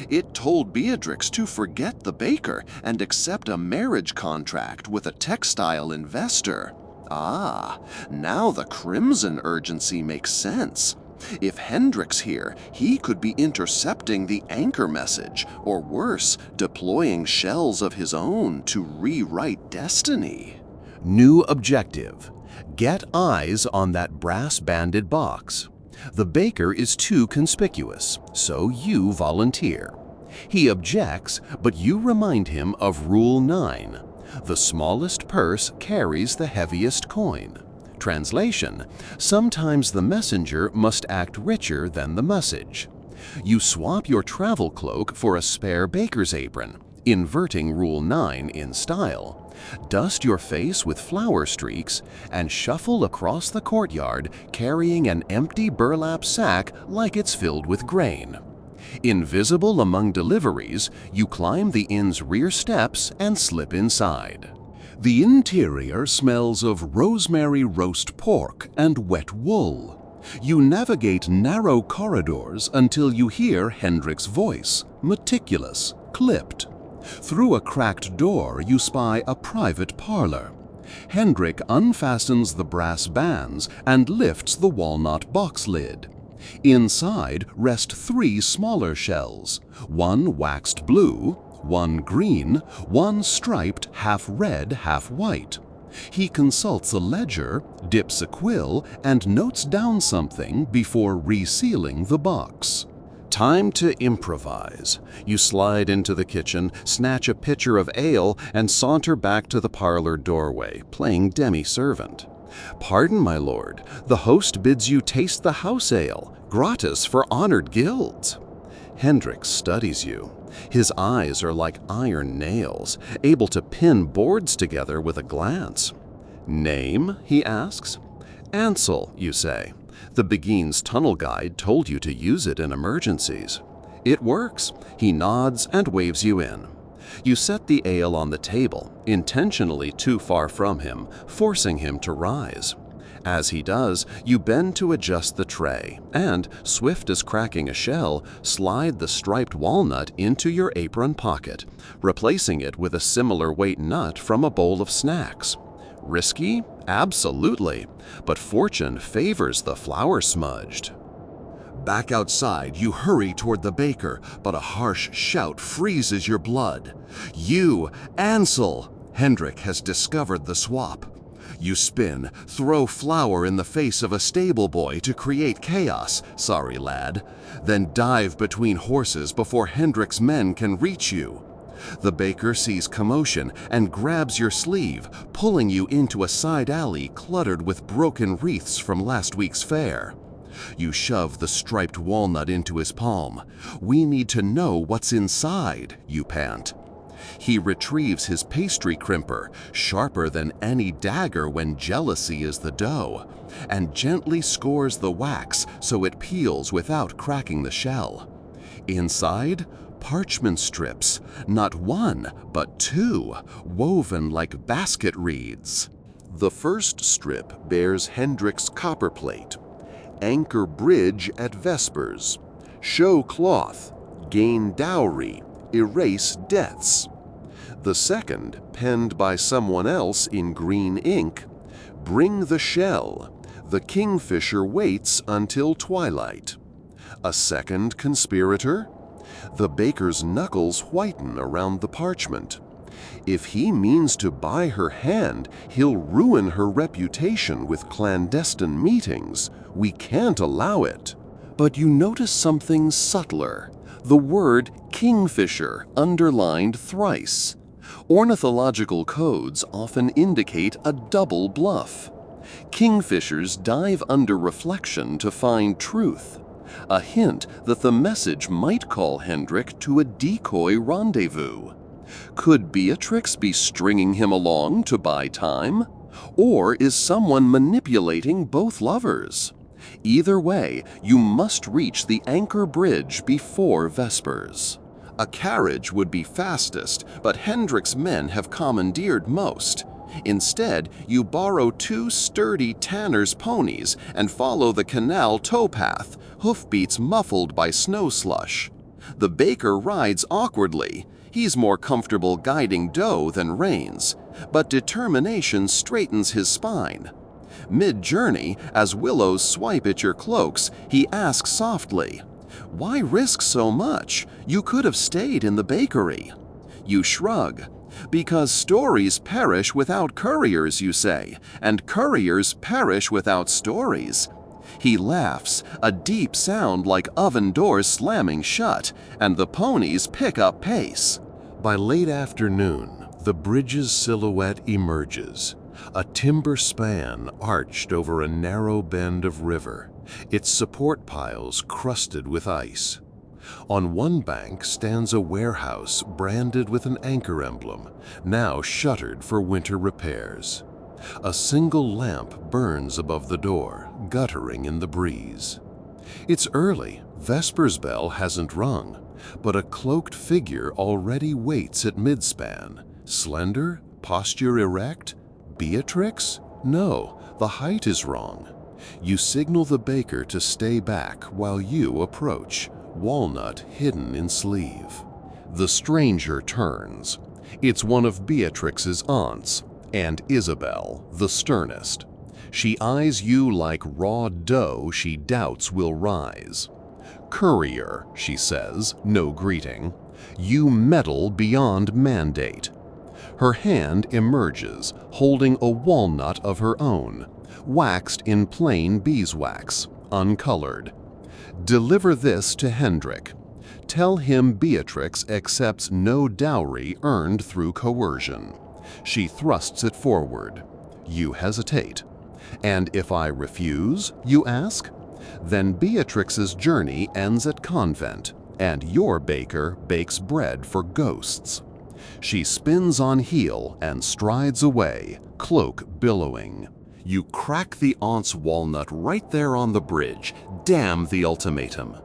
It told Beatrix to forget the baker and accept a marriage contract with a textile investor. Ah, now the crimson urgency makes sense. If Hendrik's here, he could be intercepting the anchor message, or worse, deploying shells of his own to rewrite destiny. New objective. Get eyes on that brass-banded box. The baker is too conspicuous, so you volunteer. He objects, but you remind him of Rule 9. The smallest purse carries the heaviest coin. Translation: sometimes the messenger must act richer than the message. You swap your travel cloak for a spare baker's apron, inverting Rule 9 in style. Dust your face with flour streaks and shuffle across the courtyard carrying an empty burlap sack like it's filled with grain. Invisible among deliveries, you climb the inn's rear steps and slip inside. The interior smells of rosemary roast pork and wet wool. You navigate narrow corridors until you hear Hendrik's voice, meticulous, clipped. Through a cracked door, you spy a private parlor. Hendrik unfastens the brass bands and lifts the walnut box lid. Inside rest 3 smaller shells, one waxed blue, one green, one striped half red, half white. He consults a ledger, dips a quill, and notes down something before resealing the box. Time to improvise. You slide into the kitchen, snatch a pitcher of ale, and saunter back to the parlor doorway, playing demi-servant. "Pardon, my lord, the host bids you taste the house ale, gratis for honored guilds." Hendrik studies you. His eyes are like iron nails, able to pin boards together with a glance. "Name?" he asks. "Ansel," you say. The Beguine's tunnel guide told you to use it in emergencies. It works. He nods and waves you in. You set the ale on the table, intentionally too far from him, forcing him to rise. As he does, you bend to adjust the tray and, swift as cracking a shell, slide the striped walnut into your apron pocket, replacing it with a similar weight nut from a bowl of snacks. Risky? Absolutely. But fortune favors the flour-smudged. Back outside, you hurry toward the baker, but a harsh shout freezes your blood. "You, Ansel!" Hendrik has discovered the swap. You spin, throw flour in the face of a stable boy to create chaos, sorry lad, then dive between horses before Hendrik's men can reach you. The baker sees commotion and grabs your sleeve, pulling you into a side alley cluttered with broken wreaths from last week's fair. You shove the striped walnut into his palm. "We need to know what's inside," you pant. He retrieves his pastry crimper, sharper than any dagger when jealousy is the dough, and gently scores the wax so it peels without cracking the shell. Inside, parchment strips, not 1, but 2, woven like basket reeds. The first strip bears Hendrik's copperplate. "Anchor bridge at vespers. Show cloth. Gain dowry. Erase debts." The second, penned by someone else in green ink, "Bring the shell. The kingfisher waits until twilight." A second conspirator? The baker's knuckles whiten around the parchment. If he means to buy her hand, he'll ruin her reputation with clandestine meetings. We can't allow it. But you notice something subtler. The word kingfisher underlined thrice. Ornithological codes often indicate a double bluff. Kingfishers dive under reflection to find truth. A hint that the message might call Hendrik to a decoy rendezvous. Could Beatrix be stringing him along to buy time? Or is someone manipulating both lovers? Either way, you must reach the Anchor Bridge before vespers. A carriage would be fastest, but Hendrik's men have commandeered most. Instead, you borrow 2 sturdy tanner's ponies and follow the canal towpath, hoofbeats muffled by snow slush. The baker rides awkwardly. He's more comfortable guiding dough than reins, but determination straightens his spine. Mid-journey, as willows swipe at your cloaks, he asks softly, "Why risk so much? You could have stayed in the bakery." You shrug. "Because stories perish without couriers," you say, "and couriers perish without stories." He laughs, a deep sound like oven doors slamming shut, and the ponies pick up pace. By late afternoon, The bridge's silhouette emerges, a timber span arched over a narrow bend of river, its support piles crusted with ice. On one bank stands a warehouse branded with an anchor emblem, now shuttered for winter repairs. A single lamp burns above the door, guttering in the breeze. It's early, Vesper's bell hasn't rung, but a cloaked figure already waits at midspan. Slender, posture erect? Beatrix? No, the height is wrong. You signal the baker to stay back while you approach, walnut hidden in sleeve. The stranger turns. It's one of Beatrix's aunts, and Isabel, the sternest. She eyes you like raw dough she doubts will rise. "Courier," she says, no greeting. "You meddle beyond mandate." Her hand emerges, holding a walnut of her own, waxed in plain beeswax, uncolored. "Deliver this to Hendrik. Tell him Beatrix accepts no dowry earned through coercion." She thrusts it forward. You hesitate. "And if I refuse?" you ask. "Then Beatrix's journey ends at convent, and your baker bakes bread for ghosts." She spins on heel and strides away, cloak billowing. You crack the aunt's walnut right there on the bridge. Damn the ultimatum.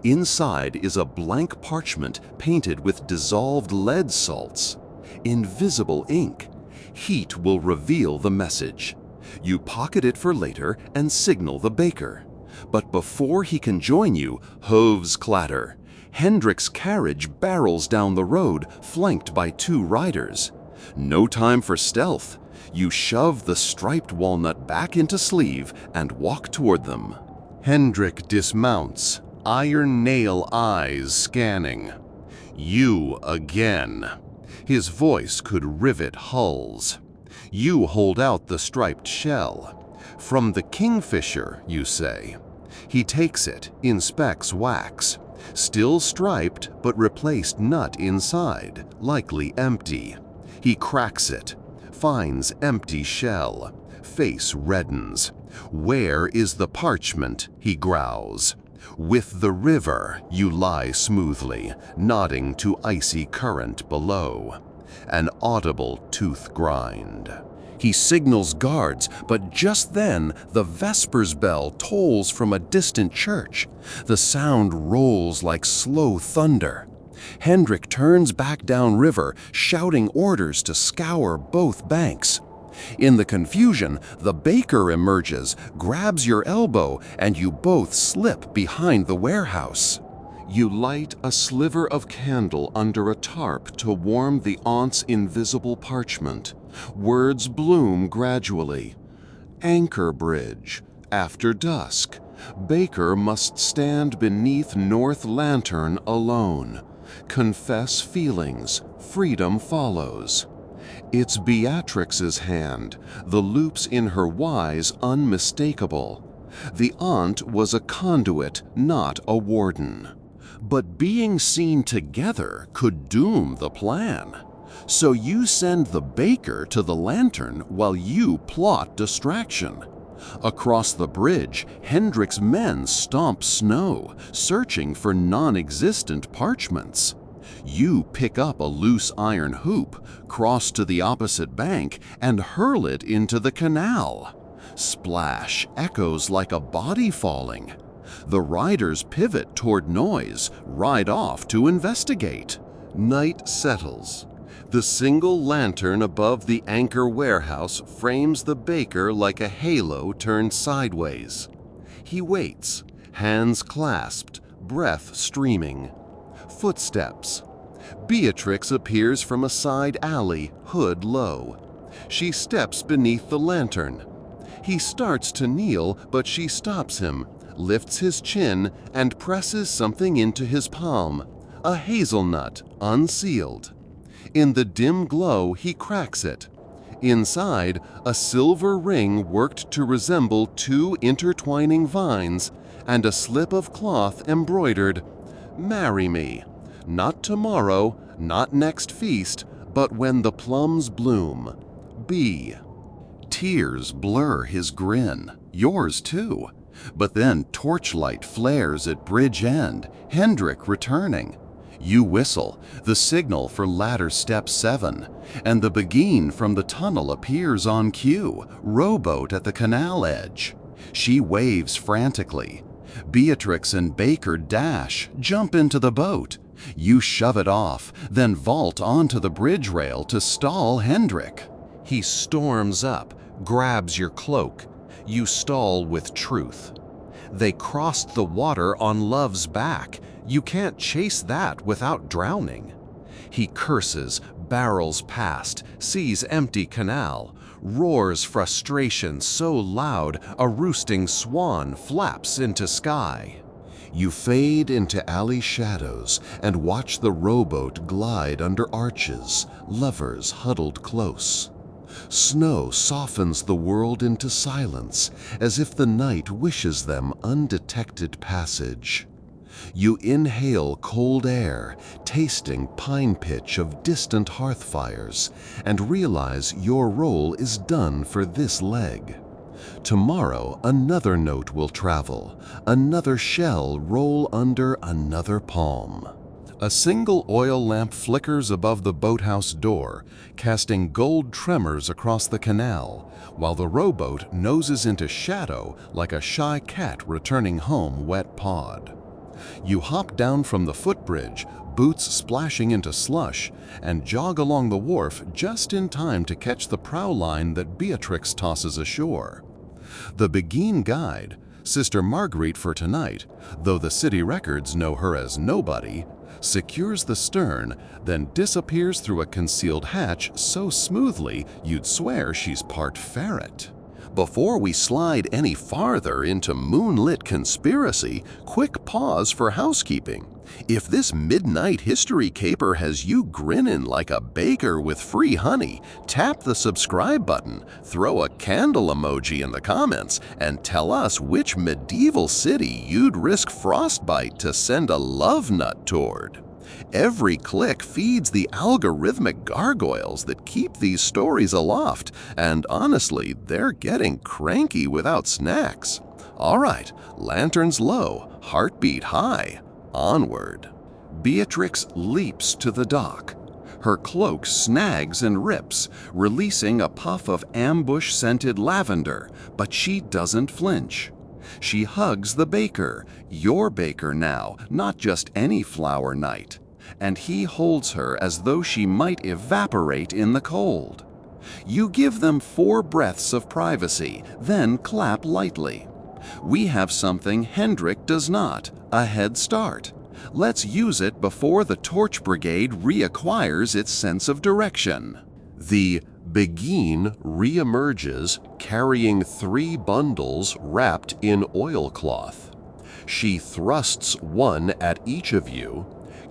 Inside is a blank parchment painted with dissolved lead salts. Invisible ink. Heat will reveal the message. You pocket it for later and signal the baker. But before he can join you, hooves clatter. Hendrik's carriage barrels down the road, flanked by 2 riders. No time for stealth. You shove the striped walnut back into sleeve and walk toward them. Hendrik dismounts, iron nail eyes scanning. "You again." His voice could rivet hulls. You hold out the striped shell. "From the Kingfisher," you say. He takes it, inspects wax. Still striped, but replaced nut inside, likely empty. He cracks it, finds empty shell. Face reddens. "Where is the parchment?" he growls. "With the river," you lie smoothly, nodding to icy current below. An audible tooth grind. He signals guards, but just then the Vespers bell tolls from a distant church. The sound rolls like slow thunder. Hendrik turns back downriver, shouting orders to scour both banks. In the confusion, the baker emerges, grabs your elbow, and you both slip behind the warehouse. You light a sliver of candle under a tarp to warm the aunt's invisible parchment. Words bloom gradually. Anchor bridge. After dusk. Baker must stand beneath north lantern alone. Confess feelings. Freedom follows. It's Beatrix's hand, the loops in her wise unmistakable. The aunt was a conduit, not a warden. But being seen together could doom the plan. So you send the baker to the lantern while you plot distraction. Across the bridge, Hendrik's men stomp snow, searching for non-existent parchments. You pick up a loose iron hoop, cross to the opposite bank, and hurl it into the canal. Splash echoes like a body falling. The riders pivot toward noise, ride off to investigate. Night settles. The single lantern above the anchor warehouse frames the baker like a halo turned sideways. He waits, hands clasped, breath streaming. Footsteps. Beatrix appears from a side alley, hood low. She steps beneath the lantern. He starts to kneel, but she stops him, lifts his chin, and presses something into his palm. A hazelnut, unsealed. In the dim glow, he cracks it. Inside, a silver ring worked to resemble 2 intertwining vines, and a slip of cloth embroidered, "Marry me. Not tomorrow, not next feast, But when the plums bloom, B. Tears blur his grin, yours too. But then torchlight flares at bridge end, Hendrik returning. You whistle, the signal for ladder step 7, and the Beguine from the tunnel appears on cue, rowboat at the canal edge. She waves frantically. Beatrix and Baker dash, jump into the boat. You shove it off, then vault onto the bridge rail to stall Hendrik. He storms up, grabs your cloak. You stall with truth. They crossed the water on love's back. You can't chase that without drowning. He curses, barrels past, sees empty canal, roars frustration so loud a roosting swan flaps into sky. You fade into alley shadows and watch the rowboat glide under arches, lovers huddled close. Snow softens the world into silence, as if the night wishes them undetected passage. You inhale cold air, tasting pine pitch of distant hearth fires, and realize your role is done for this leg. Tomorrow another note will travel, another shell roll under another palm. A single oil lamp flickers above the boathouse door, casting gold tremors across the canal, while the rowboat noses into shadow like a shy cat returning home wet-pawed. You hop down from the footbridge, boots splashing into slush, and jog along the wharf just in time to catch the prow line that Beatrix tosses ashore. The Beguine guide, Sister Marguerite for tonight, though the city records know her as nobody, secures the stern, then disappears through a concealed hatch so smoothly you'd swear she's part ferret. Before we slide any farther into moonlit conspiracy, quick pause for housekeeping. If this midnight history caper has you grinning like a baker with free honey, tap the subscribe button, throw a candle emoji in the comments, and tell us which medieval city you'd risk frostbite to send a love nut toward. Every click feeds the algorithmic gargoyles that keep these stories aloft, and honestly, they're getting cranky without snacks. All right, lanterns low, heartbeat high, onward. Beatrix leaps to the dock. Her cloak snags and rips, releasing a puff of ambush-scented lavender, but she doesn't flinch. She hugs the baker, your baker now, not just any flower knight, and he holds her as though she might evaporate in the cold. You give them 4 breaths of privacy, then clap lightly. We have something Hendrik does not, a head start. Let's use it before the Torch Brigade reacquires its sense of direction. The Beguine reemerges carrying 3 bundles wrapped in oilcloth. She thrusts one at each of you,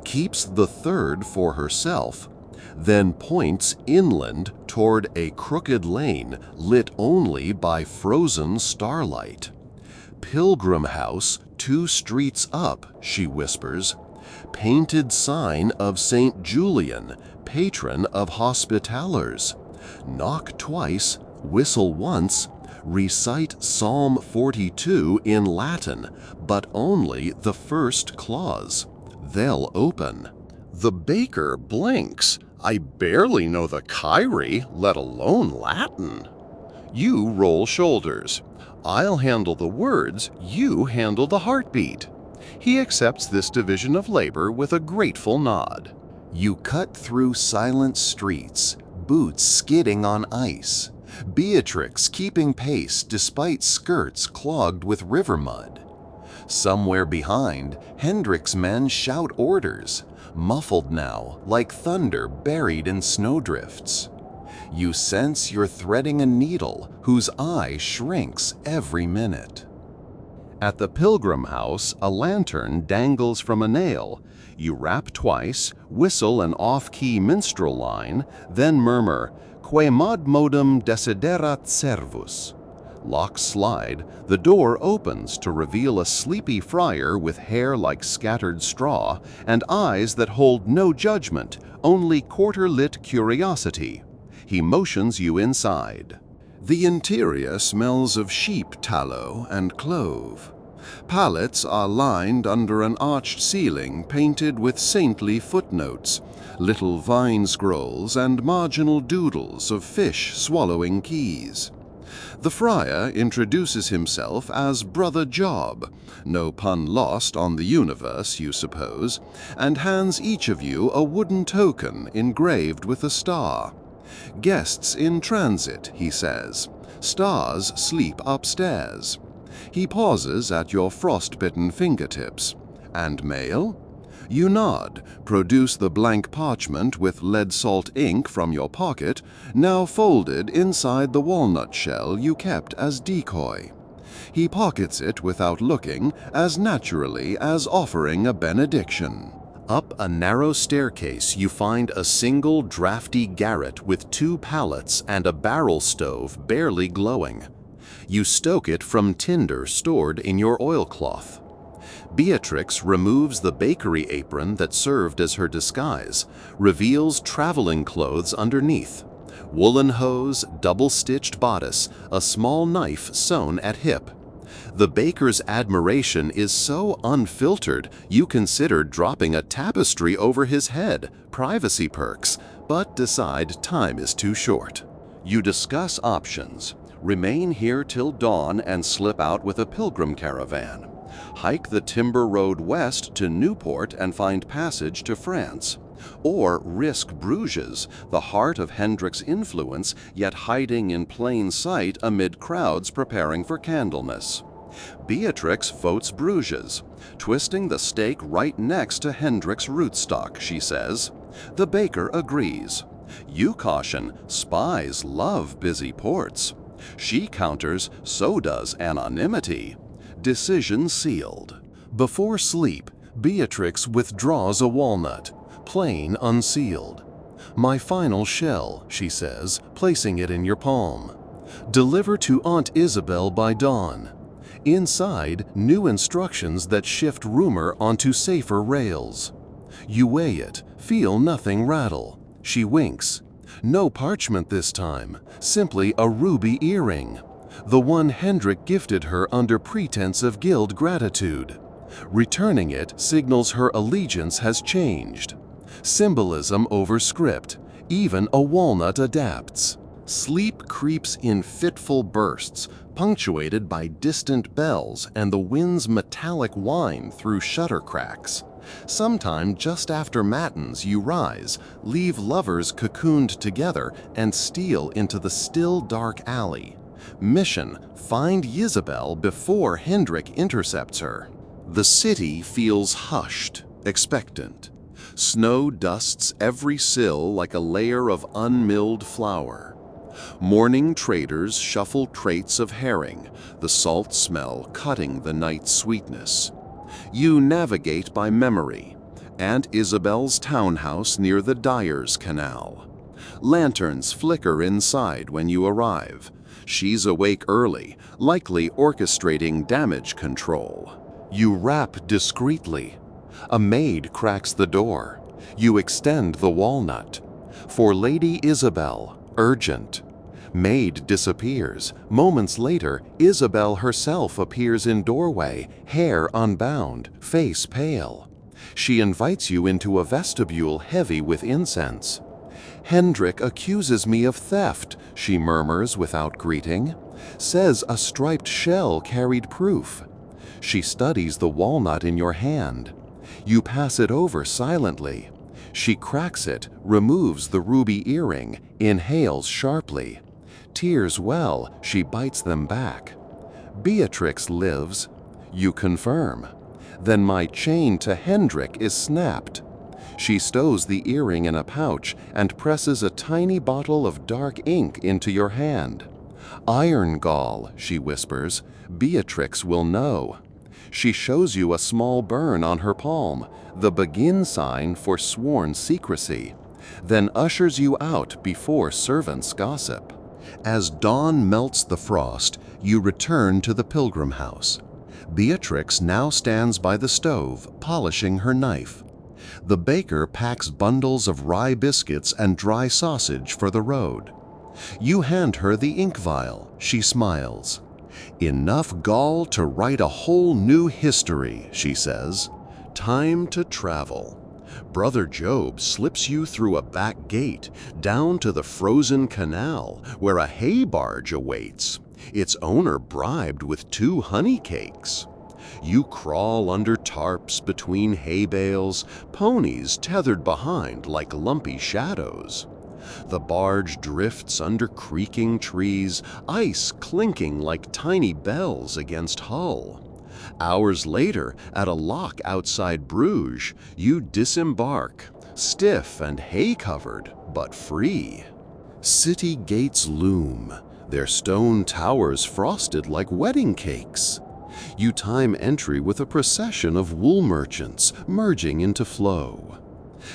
keeps the 3rd for herself, then points inland toward a crooked lane lit only by frozen starlight. Pilgrim House 2 streets up, she whispers. Painted sign of St. Julian, patron of hospitalers. Knock twice, whistle once, recite Psalm 42 in Latin, but only the first clause. They'll open. The baker blinks. I barely know the Kyrie, let alone Latin. You roll shoulders. I'll handle the words, you handle the heartbeat. He accepts this division of labor with a grateful nod. You cut through silent streets, boots skidding on ice. Beatrix keeping pace despite skirts clogged with river mud. Somewhere behind, Hendrik's men shout orders, muffled now like thunder buried in snowdrifts. You sense you're threading a needle whose eye shrinks every minute. At the Pilgrim House, a lantern dangles from a nail. You rap twice, whistle an off-key minstrel line, then murmur, "Quae mod modum desiderat servus." Locks slide, the door opens to reveal a sleepy friar with hair like scattered straw and eyes that hold no judgment, only quarter-lit curiosity. He motions you inside. The interior smells of sheep tallow and clove. Pallets are lined under an arched ceiling painted with saintly footnotes, little vine scrolls and marginal doodles of fish swallowing keys. The friar introduces himself as Brother Job, no pun lost on the universe, you suppose, and hands each of you a wooden token engraved with a star. Guests in transit, he says. Stars sleep upstairs. He pauses at your frost-bitten fingertips. And mail? You nod, produce the blank parchment with lead salt ink from your pocket, now folded inside the walnut shell you kept as decoy. He pockets it without looking, as naturally as offering a benediction. Up a narrow staircase you find a single drafty garret with 2 pallets and a barrel stove barely glowing. You stoke it from tinder stored in your oilcloth. Beatrix removes the bakery apron that served as her disguise, reveals traveling clothes underneath. Woolen hose, double-stitched bodice, a small knife sewn at hip. The baker's admiration is so unfiltered you consider dropping a tapestry over his head, privacy perks, but decide time is too short. You discuss options. Remain here till dawn and slip out with a pilgrim caravan. Hike the timber road west to Newport and find passage to France. Or risk Bruges, the heart of Hendrik's influence, yet hiding in plain sight amid crowds preparing for Candlemas. Beatrix votes Bruges, twisting the stake right next to Hendrik's rootstock, she says. The baker agrees. You caution, spies love busy ports. She counters, so does anonymity. Decision sealed. Before sleep, Beatrix withdraws a walnut, plain unsealed. My final shell, she says, placing it in your palm. Deliver to Aunt Isabel by dawn. Inside, new instructions that shift rumor onto safer rails. You weigh it, feel nothing rattle. She winks. No parchment this time, simply a ruby earring. The one Hendrik gifted her under pretense of guild gratitude. Returning it signals her allegiance has changed. Symbolism over script, even a walnut adapts. Sleep creeps in fitful bursts, punctuated by distant bells and the wind's metallic whine through shutter cracks. Sometime just after matins you rise, leave lovers cocooned together, and steal into the still dark alley. Mission: find Isabel before Hendrik intercepts her. The city feels hushed, expectant. Snow dusts every sill like a layer of unmilled flour. Morning traders shuffle crates of herring, the salt smell cutting the night's sweetness. You navigate by memory. Aunt Isabel's townhouse near the Dyer's Canal. Lanterns flicker inside when you arrive. She's awake early, likely orchestrating damage control. You rap discreetly. A maid cracks the door. You extend the walnut. For Lady Isabel, urgent. Maid disappears. Moments later, Isabel herself appears in doorway, hair unbound, face pale. She invites you into a vestibule heavy with incense. Hendrik accuses me of theft, she murmurs without greeting. Says a striped shell carried proof. She studies the walnut in your hand. You pass it over silently. She cracks it, removes the ruby earring, inhales sharply. Tears well, she bites them back. Beatrix lives. You confirm. Then my chain to Hendrik is snapped. She stows the earring in a pouch and presses a tiny bottle of dark ink into your hand. Iron gall, she whispers. Beatrix will know. She shows you a small burn on her palm, the begin sign for sworn secrecy, then ushers you out before servants gossip. As dawn melts the frost, you return to the pilgrim house. Beatrix now stands by the stove, polishing her knife. The baker packs bundles of rye biscuits and dry sausage for the road. You hand her the ink vial. She smiles. "Enough gall to write a whole new history," she says. Time to travel. Brother Job slips you through a back gate, down to the frozen canal, where a hay barge awaits, its owner bribed with 2 honey cakes. You crawl under tarps between hay bales, ponies tethered behind like lumpy shadows. The barge drifts under creaking trees, ice clinking like tiny bells against Hull. Hours later, at a lock outside Bruges, you disembark, stiff and hay-covered, but free. City gates loom, their stone towers frosted like wedding cakes. You time entry with a procession of wool merchants merging into flow.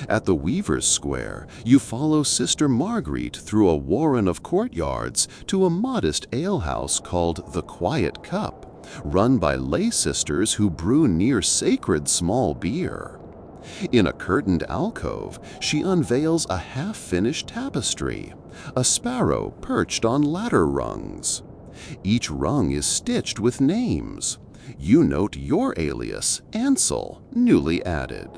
At the Weavers' Square, you follow Sister Marguerite through a warren of courtyards to a modest alehouse called the Quiet Cup, run by lay sisters who brew near sacred small beer. In a curtained alcove, she unveils a half-finished tapestry, a sparrow perched on ladder rungs. Each rung is stitched with names. You note your alias, Ansel, newly added.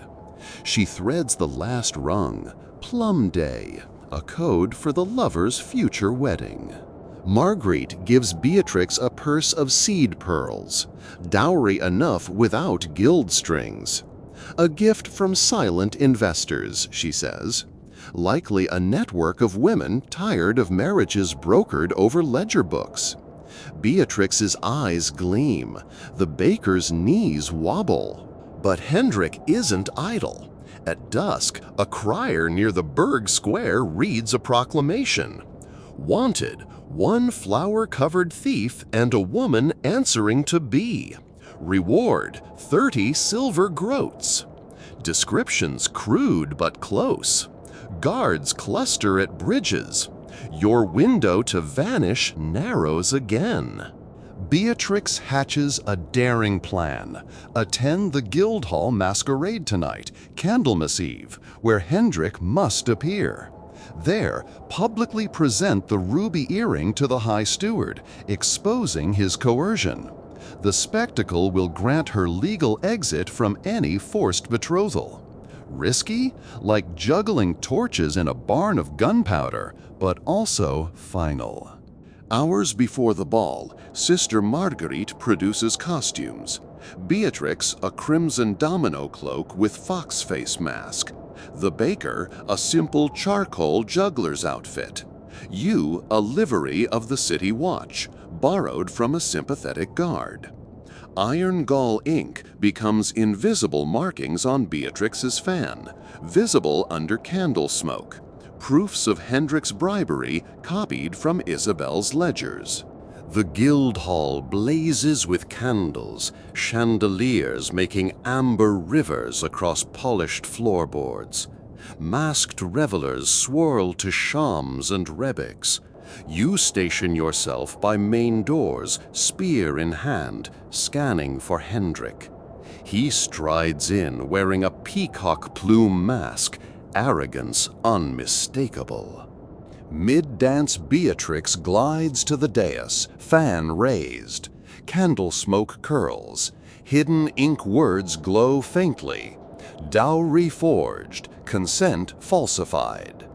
She threads the last rung, Plum Day, a code for the lover's future wedding. Marguerite gives Beatrix a purse of seed pearls, dowry enough without guild strings. A gift from silent investors, she says. Likely a network of women tired of marriages brokered over ledger books. Beatrix's eyes gleam, the baker's knees wobble. But Hendrik isn't idle. At dusk, a crier near the Burg Square reads a proclamation. Wanted, 1 flower-covered thief and a woman answering to be. Reward, 30 silver groats. Descriptions crude but close. Guards cluster at bridges. Your window to vanish narrows again. Beatrix hatches a daring plan. Attend the Guildhall masquerade tonight, Candlemas Eve, where Hendrik must appear. There, publicly present the ruby earring to the High Steward, exposing his coercion. The spectacle will grant her legal exit from any forced betrothal. Risky? Like juggling torches in a barn of gunpowder, but also final. Hours before the ball, Sister Marguerite produces costumes. Beatrix, a crimson domino cloak with fox face mask. The baker, a simple charcoal juggler's outfit. You, a livery of the city watch, borrowed from a sympathetic guard. Iron gall ink becomes invisible markings on Beatrix's fan, visible under candle smoke. Proofs of Hendrik's bribery copied from Isabel's ledgers. The Guildhall blazes with candles, chandeliers making amber rivers across polished floorboards. Masked revelers swirl to shams and rebecks. You station yourself by main doors, spear in hand, scanning for Hendrik. He strides in wearing a peacock plume mask, arrogance unmistakable. Mid-dance Beatrix glides to the dais, fan raised. Candle smoke curls. Hidden ink words glow faintly. Dowry forged, consent falsified.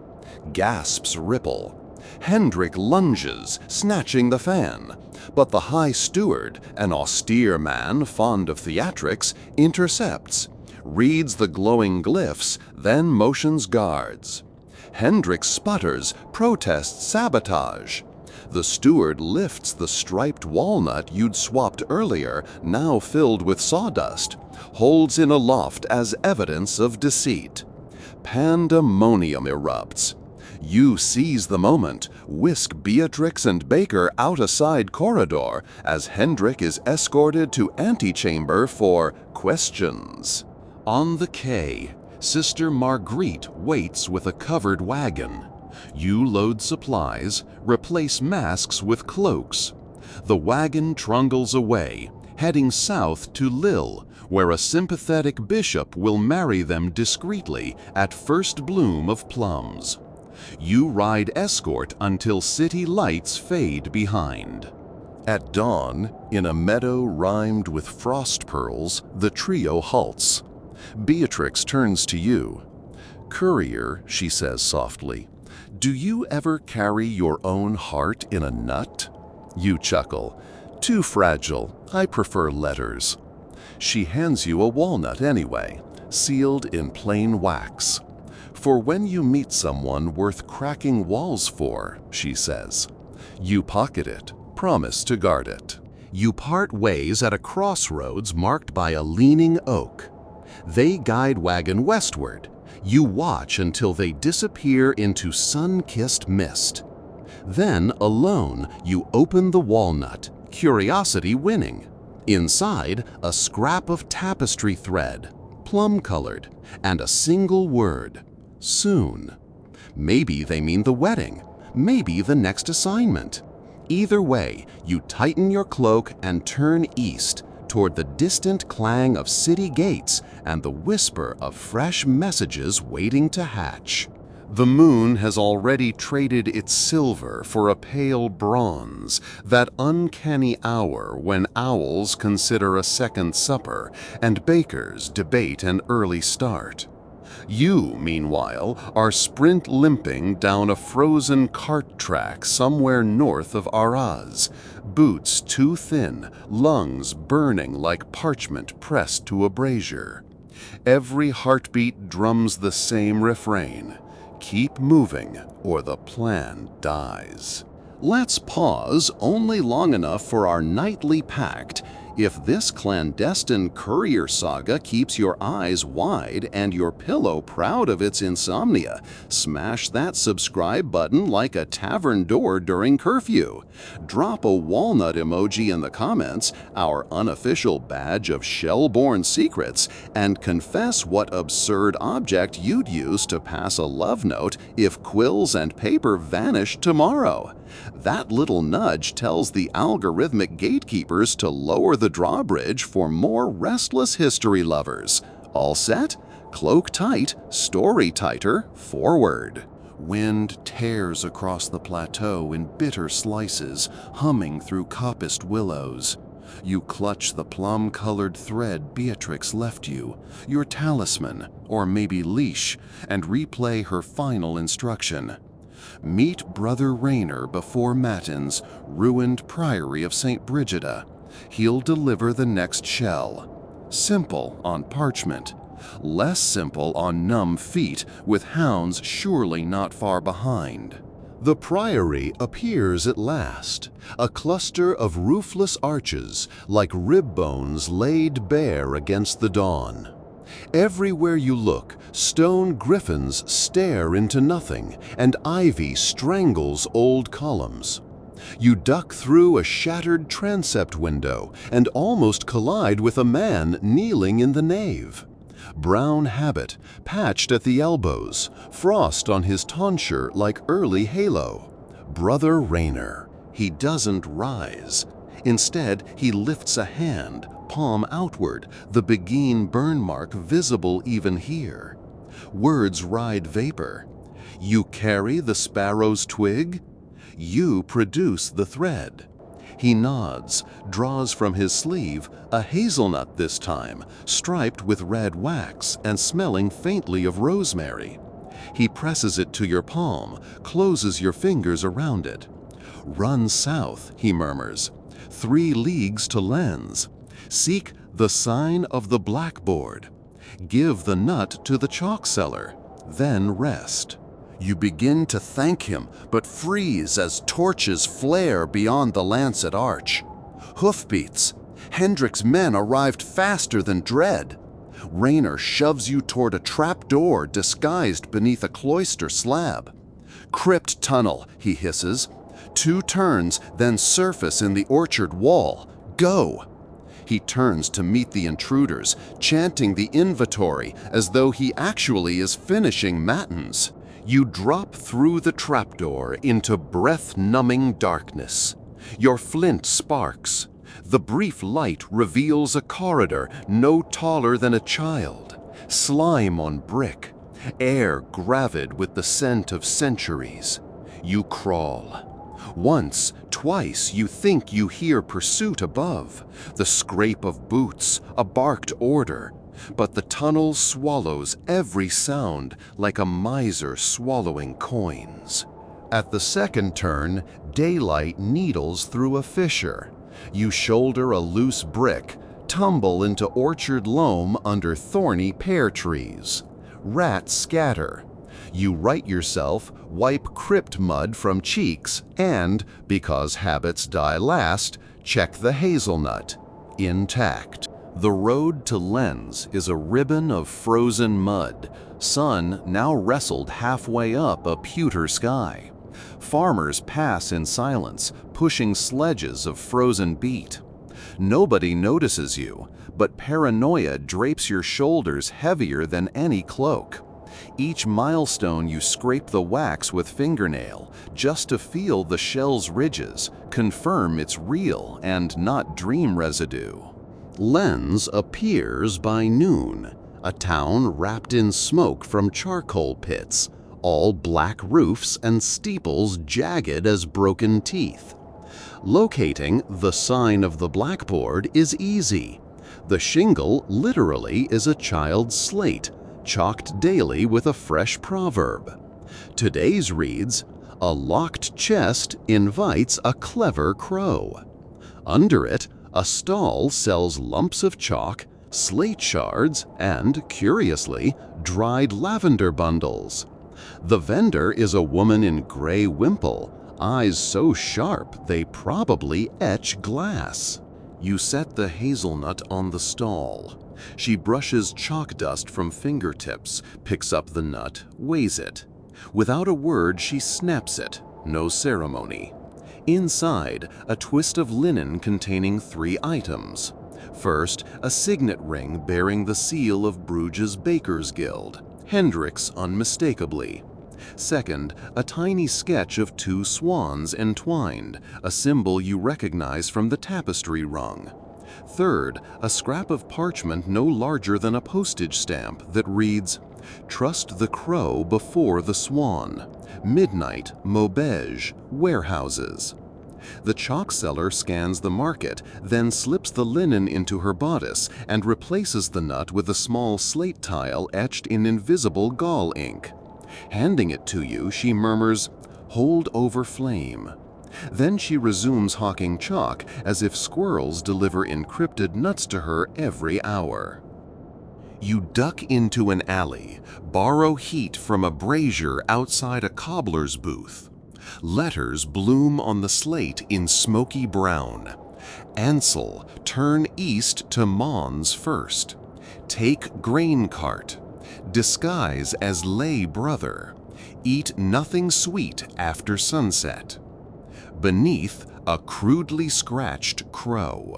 Gasps ripple. Hendrik lunges, snatching the fan. But the High Steward, an austere man fond of theatrics, intercepts. Reads the glowing glyphs, then motions guards. Hendrik sputters, protests sabotage. The steward lifts the striped walnut you'd swapped earlier, now filled with sawdust, holds in aloft as evidence of deceit. Pandemonium erupts. You seize the moment, whisk Beatrix and Baker out a side corridor as Hendrik is escorted to antechamber for questions. On the quay, Sister Marguerite waits with a covered wagon. You load supplies, replace masks with cloaks. The wagon trundles away, heading south to Lille, where a sympathetic bishop will marry them discreetly at first bloom of plums. You ride escort until city lights fade behind. At dawn, in a meadow rimed with frost pearls, the trio halts. Beatrix turns to you. "Courier," she says softly, "do you ever carry your own heart in a nut?" You chuckle. "Too fragile. I prefer letters." She hands you a walnut anyway, sealed in plain wax. "For when you meet someone worth cracking walls for," she says. You pocket it, promise to guard it. You part ways at a crossroads marked by a leaning oak. They guide wagon westward. You watch until they disappear into sun-kissed mist. Then, alone, you open the walnut, curiosity winning. Inside, a scrap of tapestry thread, plum-colored, and a single word: soon. Maybe they mean the wedding, maybe the next assignment. Either way, you tighten your cloak and turn east toward the distant clang of city gates and the whisper of fresh messages waiting to hatch. The moon has already traded its silver for a pale bronze, that uncanny hour when owls consider a second supper and bakers debate an early start. You, meanwhile, are sprint limping down a frozen cart track somewhere north of Arras, boots too thin, lungs burning like parchment pressed to a brazier. Every heartbeat drums the same refrain: keep moving or the plan dies. Let's pause only long enough for our nightly pact. If this clandestine courier saga keeps your eyes wide and your pillow proud of its insomnia, smash that subscribe button like a tavern door during curfew. Drop a walnut emoji in the comments, our unofficial badge of shell-born secrets, and confess what absurd object you'd use to pass a love note if quills and paper vanished tomorrow. That little nudge tells the algorithmic gatekeepers to lower the drawbridge for more restless history lovers. All set? Cloak tight, story tighter, forward. Wind tears across the plateau in bitter slices, humming through coppiced willows. You clutch the plum-colored thread Beatrix left you, your talisman, or maybe leash, and replay her final instruction. Meet Brother Rayner before Matins, ruined priory of St. Brigida. He'll deliver the next shell. Simple on parchment, less simple on numb feet, with hounds surely not far behind. The priory appears at last, a cluster of roofless arches like rib bones laid bare against the dawn. Everywhere you look, stone griffins stare into nothing, and ivy strangles old columns. You duck through a shattered transept window and almost collide with a man kneeling in the nave. Brown habit, patched at the elbows, frost on his tonsure like early halo. Brother Rayner. He doesn't rise. Instead, he lifts a hand, palm outward, the Beguine burn mark visible even here. Words ride vapor. You carry the sparrow's twig? You produce the thread. He nods, draws from his sleeve a hazelnut this time, striped with red wax and smelling faintly of rosemary. He presses it to your palm, closes your fingers around it. "Run south," he murmurs. 3 leagues to Lens. Seek the sign of the blackboard. Give the nut to the chalk seller. Then rest. You begin to thank him, but freeze as torches flare beyond the lancet arch. Hoofbeats. Hendrick's men arrived faster than dread. Rayner shoves you toward a trap door disguised beneath a cloister slab. "Crypt tunnel," he hisses. 2 turns, then surface in the orchard wall. Go! He turns to meet the intruders, chanting the invitory as though he actually is finishing matins. You drop through the trapdoor into breath-numbing darkness. Your flint sparks. The brief light reveals a corridor no taller than a child. Slime on brick. Air gravid with the scent of centuries. You crawl. Once, twice, you think you hear pursuit above, the scrape of boots, a barked order, but the tunnel swallows every sound like a miser swallowing coins. At the second turn, daylight needles through a fissure. You shoulder a loose brick, tumble into orchard loam under thorny pear trees. Rats scatter. You right yourself, wipe crypt mud from cheeks, and, because habits die last, check the hazelnut, intact. The road to Lens is a ribbon of frozen mud, sun now wrestled halfway up a pewter sky. Farmers pass in silence, pushing sledges of frozen beet. Nobody notices you, but paranoia drapes your shoulders heavier than any cloak. Each milestone you scrape the wax with fingernail just to feel the shell's ridges, confirm it's real and not dream residue. Lens appears by noon, a town wrapped in smoke from charcoal pits, all black roofs and steeples jagged as broken teeth. Locating the sign of the blackboard is easy. The shingle literally is a child's slate, chalked daily with a fresh proverb. Today's reads, "A locked chest invites a clever crow." Under it, a stall sells lumps of chalk, slate shards, and, curiously, dried lavender bundles. The vendor is a woman in gray wimple, eyes so sharp they probably etch glass. You set the hazelnut on the stall. She brushes chalk dust from fingertips, picks up the nut, weighs it. Without a word, she snaps it, no ceremony. Inside, a twist of linen containing 3 items. First, a signet ring bearing the seal of Bruges Bakers Guild, Hendrix unmistakably. Second, a tiny sketch of 2 swans entwined, a symbol you recognize from the tapestry rung. Third, a scrap of parchment no larger than a postage stamp that reads, "Trust the crow before the swan. Midnight, Maubeuge, warehouses." The chalk seller scans the market, then slips the linen into her bodice and replaces the nut with a small slate tile etched in invisible gall ink. Handing it to you, she murmurs, "Hold over flame." Then she resumes hawking chalk as if squirrels deliver encrypted nuts to her every hour. You duck into an alley, borrow heat from a brazier outside a cobbler's booth. Letters bloom on the slate in smoky brown. Ansel, turn east to Mons first. Take grain cart. Disguise as lay brother. Eat nothing sweet after sunset. Beneath, a crudely scratched crow.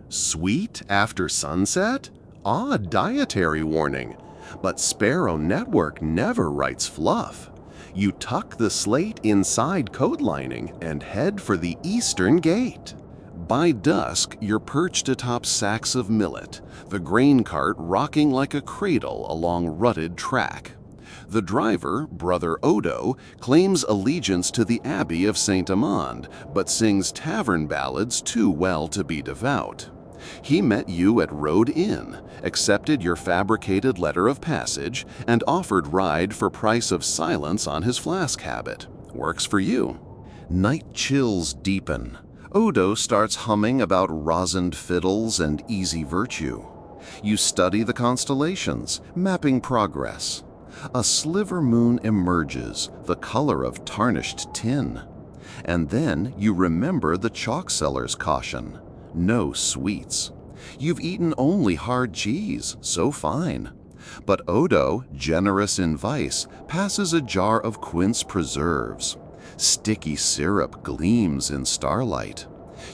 Sweet after sunset? Odd dietary warning. But Sparrow Network never writes fluff. You tuck the slate inside coat lining and head for the eastern gate. By dusk, you're perched atop sacks of millet, the grain cart rocking like a cradle along rutted track. The driver, Brother Odo, claims allegiance to the Abbey of Saint Amand, but sings tavern ballads too well to be devout. He met you at Road Inn, accepted your fabricated letter of passage, and offered ride for price of silence on his flask habit. Works for you. Night chills deepen. Odo starts humming about rosined fiddles and easy virtue. You study the constellations, mapping progress. A sliver moon emerges, the color of tarnished tin. And then you remember the chalk seller's caution. No sweets. You've eaten only hard cheese, so fine. But Odo, generous in vice, passes a jar of quince preserves. Sticky syrup gleams in starlight.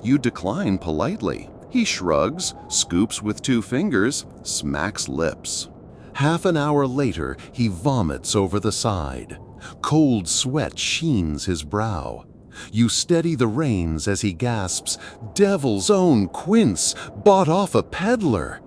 You decline politely. He shrugs, scoops with 2 fingers, smacks lips. Half an hour later, he vomits over the side. Cold sweat sheens his brow. You steady the reins as he gasps, "Devil's own quince, bought off a peddler."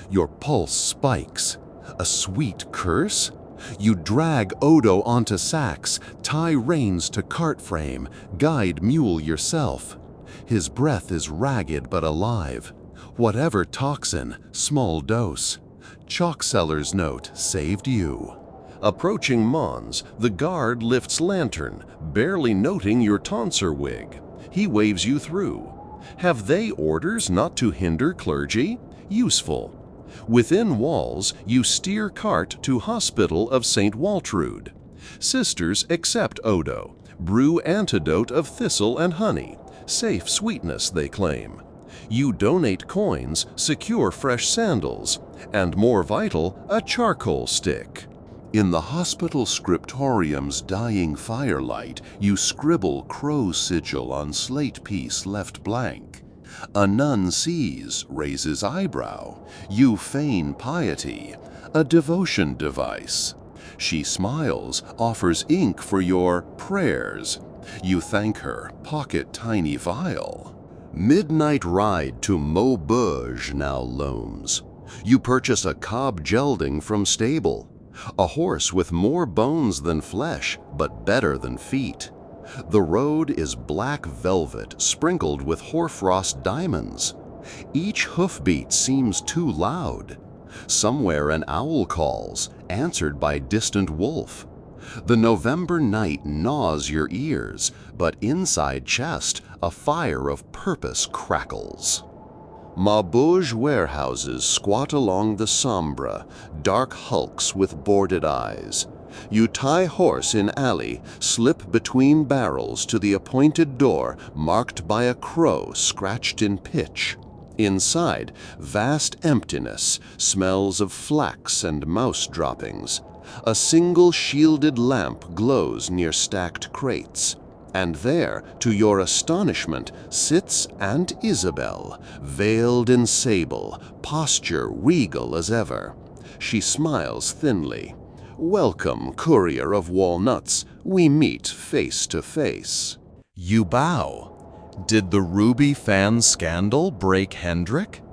Your pulse spikes. A sweet curse? You drag Odo onto sacks, tie reins to cart frame, guide mule yourself. His breath is ragged but alive. Whatever toxin, small dose. Chalk seller's note saved you. Approaching Mons, the guard lifts lantern, barely noting your tonsure wig. He waves you through. Have they orders not to hinder clergy? Useful. Within walls, you steer cart to Hospital of St. Waltrude. Sisters accept Odo, brew antidote of thistle and honey. Safe sweetness, they claim. You donate coins, secure fresh sandals, and more vital, a charcoal stick. In the hospital scriptorium's dying firelight, you scribble crow's sigil on slate piece left blank. A nun sees, raises eyebrow. You feign piety, a devotion device. She smiles, offers ink for your prayers. You thank her, pocket tiny vial. Midnight ride to Maubeuge now looms. You purchase a cob gelding from stable. A horse with more bones than flesh, but better than feet. The road is black velvet sprinkled with hoarfrost diamonds. Each hoofbeat seems too loud. Somewhere an owl calls, answered by distant wolf. The November night gnaws your ears, but inside chest a fire of purpose crackles. Maubeuge warehouses squat along the Sambre, dark hulks with boarded eyes. You tie horse in alley, slip between barrels to the appointed door marked by a crow scratched in pitch. Inside, vast emptiness, smells of flax and mouse droppings. A single shielded lamp glows near stacked crates. And there, to your astonishment, sits Aunt Isabel, veiled in sable, posture regal as ever. She smiles thinly. "Welcome, courier of walnuts. We meet face to face." You bow. Did the ruby fan scandal break Hendrik?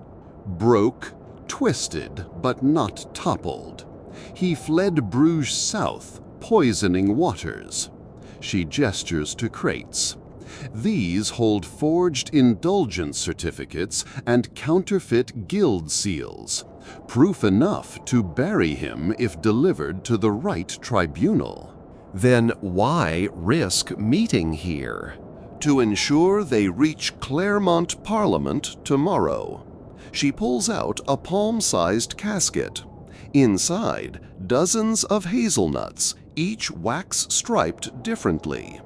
Broke, twisted, but not toppled. He fled Bruges south, poisoning waters. She gestures to crates. These hold forged indulgence certificates and counterfeit guild seals. Proof enough to bury him if delivered to the right tribunal. Then why risk meeting here? To ensure they reach Claremont Parliament tomorrow. She pulls out a palm-sized casket. Inside, dozens of hazelnuts, each wax-striped differently.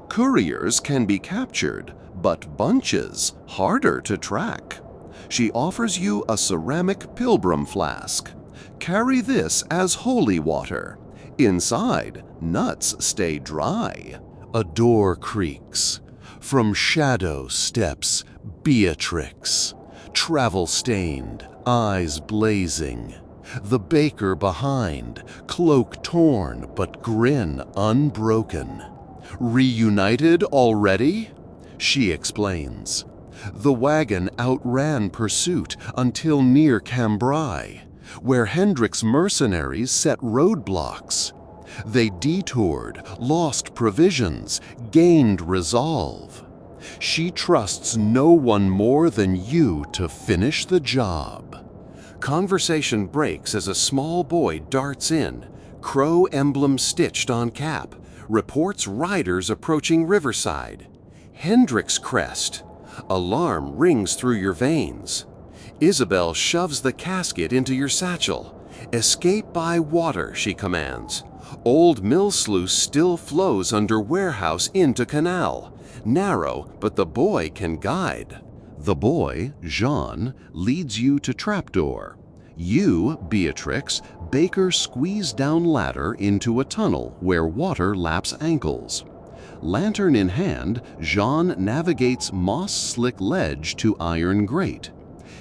Couriers can be captured, but bunches harder to track. She offers you a ceramic pilgrim flask. Carry this as holy water. Inside, nuts stay dry. A door creaks. From shadow steps Beatrix, travel-stained, eyes blazing. The baker behind, cloak torn but grin unbroken. Reunited already? She explains. The wagon outran pursuit until near Cambrai, where Hendrik's mercenaries set roadblocks. They detoured, lost provisions, gained resolve. She trusts no one more than you to finish the job. Conversation breaks as a small boy darts in, crow emblem stitched on cap, reports riders approaching Riverside. Hendrik's crest. Alarm rings through your veins. Isabel shoves the casket into your satchel. Escape by water, she commands. Old mill sluice still flows under warehouse into canal. Narrow, but the boy can guide. The boy, Jean, leads you to trapdoor. You, Beatrix, Baker squeeze down ladder into a tunnel where water laps ankles. Lantern in hand, Jean navigates moss-slick ledge to iron grate.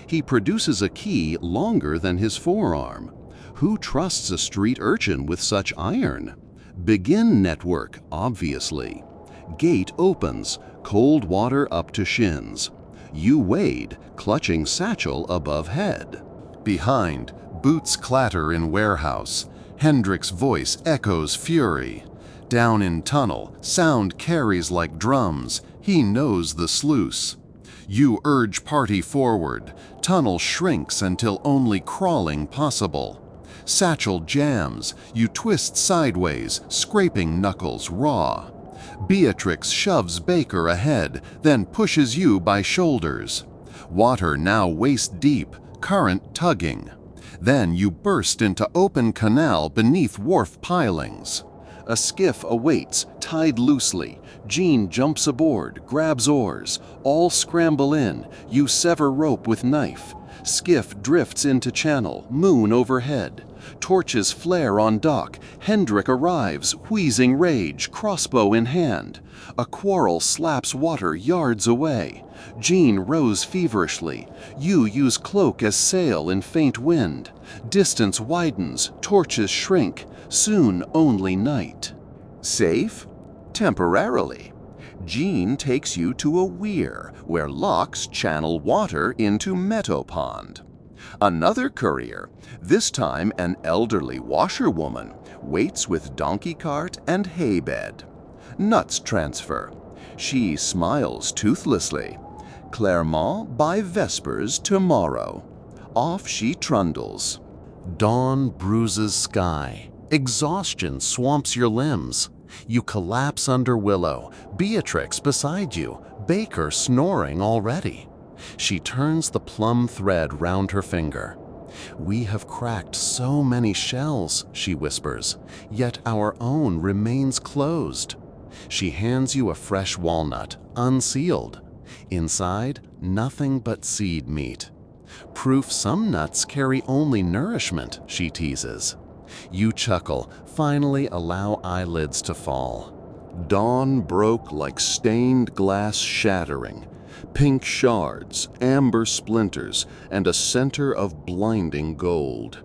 He produces a key longer than his forearm. Who trusts a street urchin with such iron? Begin network, obviously. Gate opens, cold water up to shins. You wade, clutching satchel above head. Behind, boots clatter in warehouse. Hendrick's voice echoes fury. Down in tunnel, sound carries like drums. He knows the sluice. You urge party forward. Tunnel shrinks until only crawling possible. Satchel jams. You twist sideways, scraping knuckles raw. Beatrix shoves Baker ahead, then pushes you by shoulders. Water now waist deep, current tugging. Then you burst into open canal beneath wharf pilings. A skiff awaits, tied loosely. Jean jumps aboard, grabs oars. All scramble in. You sever rope with knife. Skiff drifts into channel, moon overhead. Torches flare on dock. Hendrick arrives, wheezing rage, crossbow in hand. A quarrel slaps water yards away. Jean rows feverishly. You use cloak as sail in faint wind. Distance widens, torches shrink. Soon only night. Safe? Temporarily. Jean takes you to a weir where locks channel water into Meadow Pond. Another courier, this time an elderly washerwoman, waits with donkey cart and hay bed. Nuts transfer. She smiles toothlessly. Clermont by vespers tomorrow. Off she trundles. Dawn bruises sky. Exhaustion swamps your limbs. You collapse under Willow, Beatrix beside you, Baker snoring already. She turns the plum thread round her finger. "We have cracked so many shells," she whispers, "yet our own remains closed." She hands you a fresh walnut, unsealed. Inside, nothing but seed meat. "Proof some nuts carry only nourishment," she teases. You chuckle, finally allow eyelids to fall. Dawn broke like stained glass shattering. Pink shards, amber splinters, and a center of blinding gold.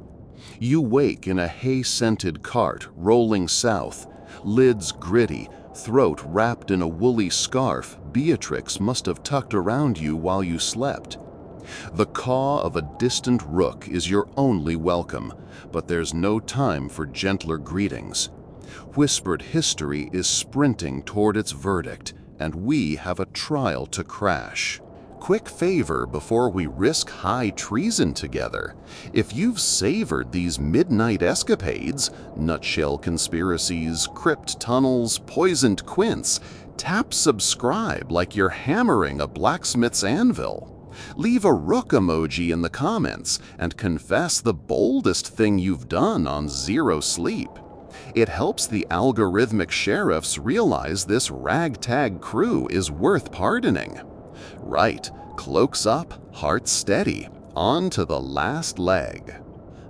You wake in a hay-scented cart rolling south, lids gritty, throat wrapped in a woolly scarf Beatrix must have tucked around you while you slept. The caw of a distant rook is your only welcome, but there's no time for gentler greetings. Whispered history is sprinting toward its verdict, and we have a trial to crash. Quick favor before we risk high treason together. If you've savored these midnight escapades, nutshell conspiracies, crypt tunnels, poisoned quince, tap subscribe like you're hammering a blacksmith's anvil. Leave a rook emoji in the comments and confess the boldest thing you've done on zero sleep. It helps the algorithmic sheriffs realize this ragtag crew is worth pardoning. Right, cloaks up, hearts steady, on to the last leg.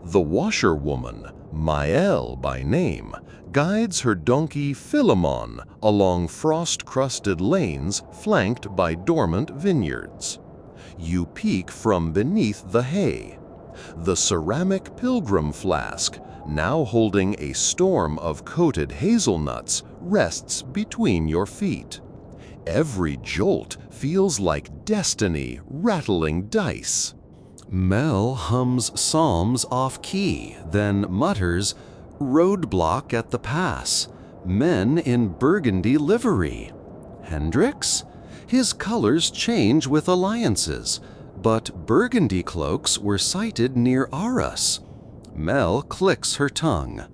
The washerwoman, Maëlle by name, guides her donkey Philemon along frost-crusted lanes flanked by dormant vineyards. You peek from beneath the hay. The ceramic pilgrim flask, now holding a storm of coated hazelnuts, rests between your feet. Every jolt feels like destiny rattling dice. Mel hums psalms off-key, then mutters, "Roadblock at the pass. Men in burgundy livery." Hendricks? His colors change with alliances, but burgundy cloaks were sighted near Arras. Mel clicks her tongue.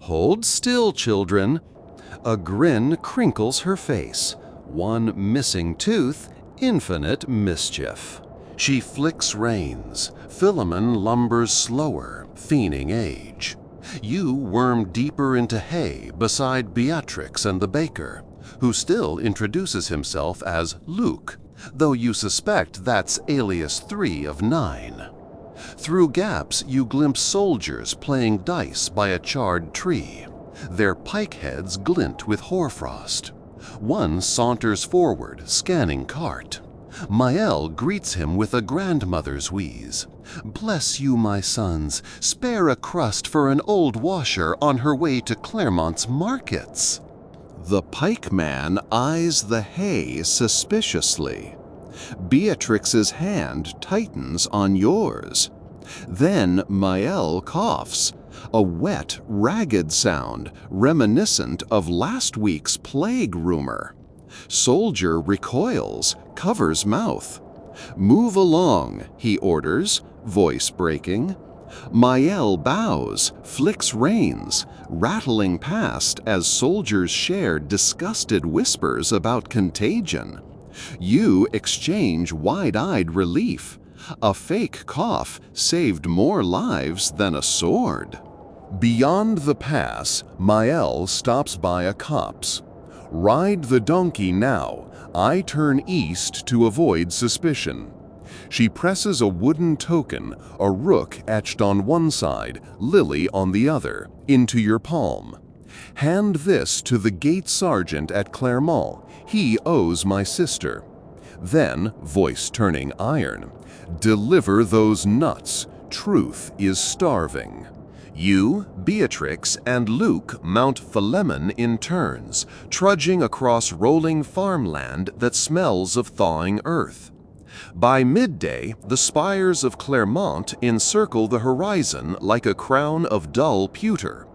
"Hold still, children." A grin crinkles her face. One missing tooth, infinite mischief. She flicks reins. Philemon lumbers slower, fiending age. You worm deeper into hay beside Beatrix and the baker, who still introduces himself as Luke, though you suspect that's alias 3 of 9. Through gaps you glimpse soldiers playing dice by a charred tree. Their pike heads glint with hoarfrost. One saunters forward, scanning cart. Maëlle greets him with a grandmother's wheeze. Bless you, my sons, spare a crust for an old washer on her way to Clermont's markets. The pikeman eyes the hay suspiciously. Beatrix's hand tightens on yours. Then Mael coughs, a wet, ragged sound reminiscent of last week's plague rumor. Soldier recoils, covers mouth. Move along, he orders, voice breaking. Mael bows, flicks reins, rattling past as soldiers share disgusted whispers about contagion. You exchange wide-eyed relief. A fake cough saved more lives than a sword. Beyond the pass, Mael stops by a copse. Ride the donkey now. I turn east to avoid suspicion. She presses a wooden token, a rook etched on one side, lily on the other, into your palm. Hand this to the gate sergeant at Clermont. He owes my sister. Then, voice turning iron, deliver those nuts. Truth is starving. You, Beatrix, and Luke mount Philemon in turns, trudging across rolling farmland that smells of thawing earth. By midday, the spires of Clermont encircle the horizon like a crown of dull pewter.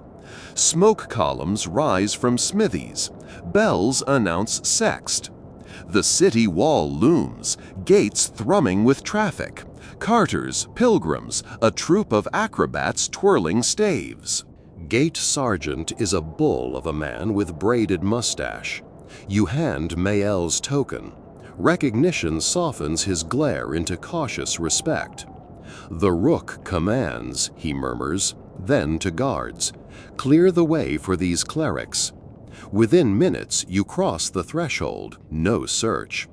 Smoke columns rise from smithies. Bells announce sext. The city wall looms, gates thrumming with traffic. Carters, pilgrims, a troop of acrobats twirling staves. Gate sergeant is a bull of a man with braided mustache. You hand Mael's token. Recognition softens his glare into cautious respect. The rook commands, he murmurs, then to guards. Clear the way for these clerics. Within minutes, you cross the threshold. No search.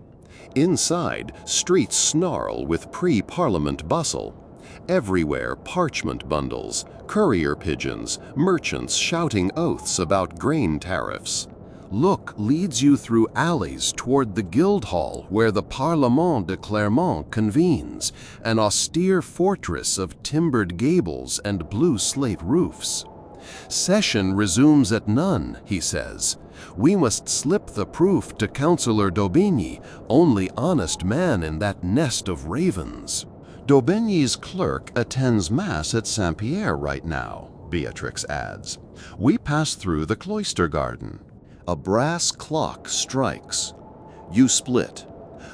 Inside, streets snarl with pre-parliament bustle. Everywhere parchment bundles, courier pigeons, merchants shouting oaths about grain tariffs. Look leads you through alleys toward the Guildhall where the Parlement de Clermont convenes, an austere fortress of timbered gables and blue slate roofs. Session resumes at none, he says. We must slip the proof to Councillor d'Aubigny, only honest man in that nest of ravens. D'Aubigny's clerk attends Mass at Saint-Pierre right now, Beatrix adds. We pass through the cloister garden. A brass clock strikes. You split.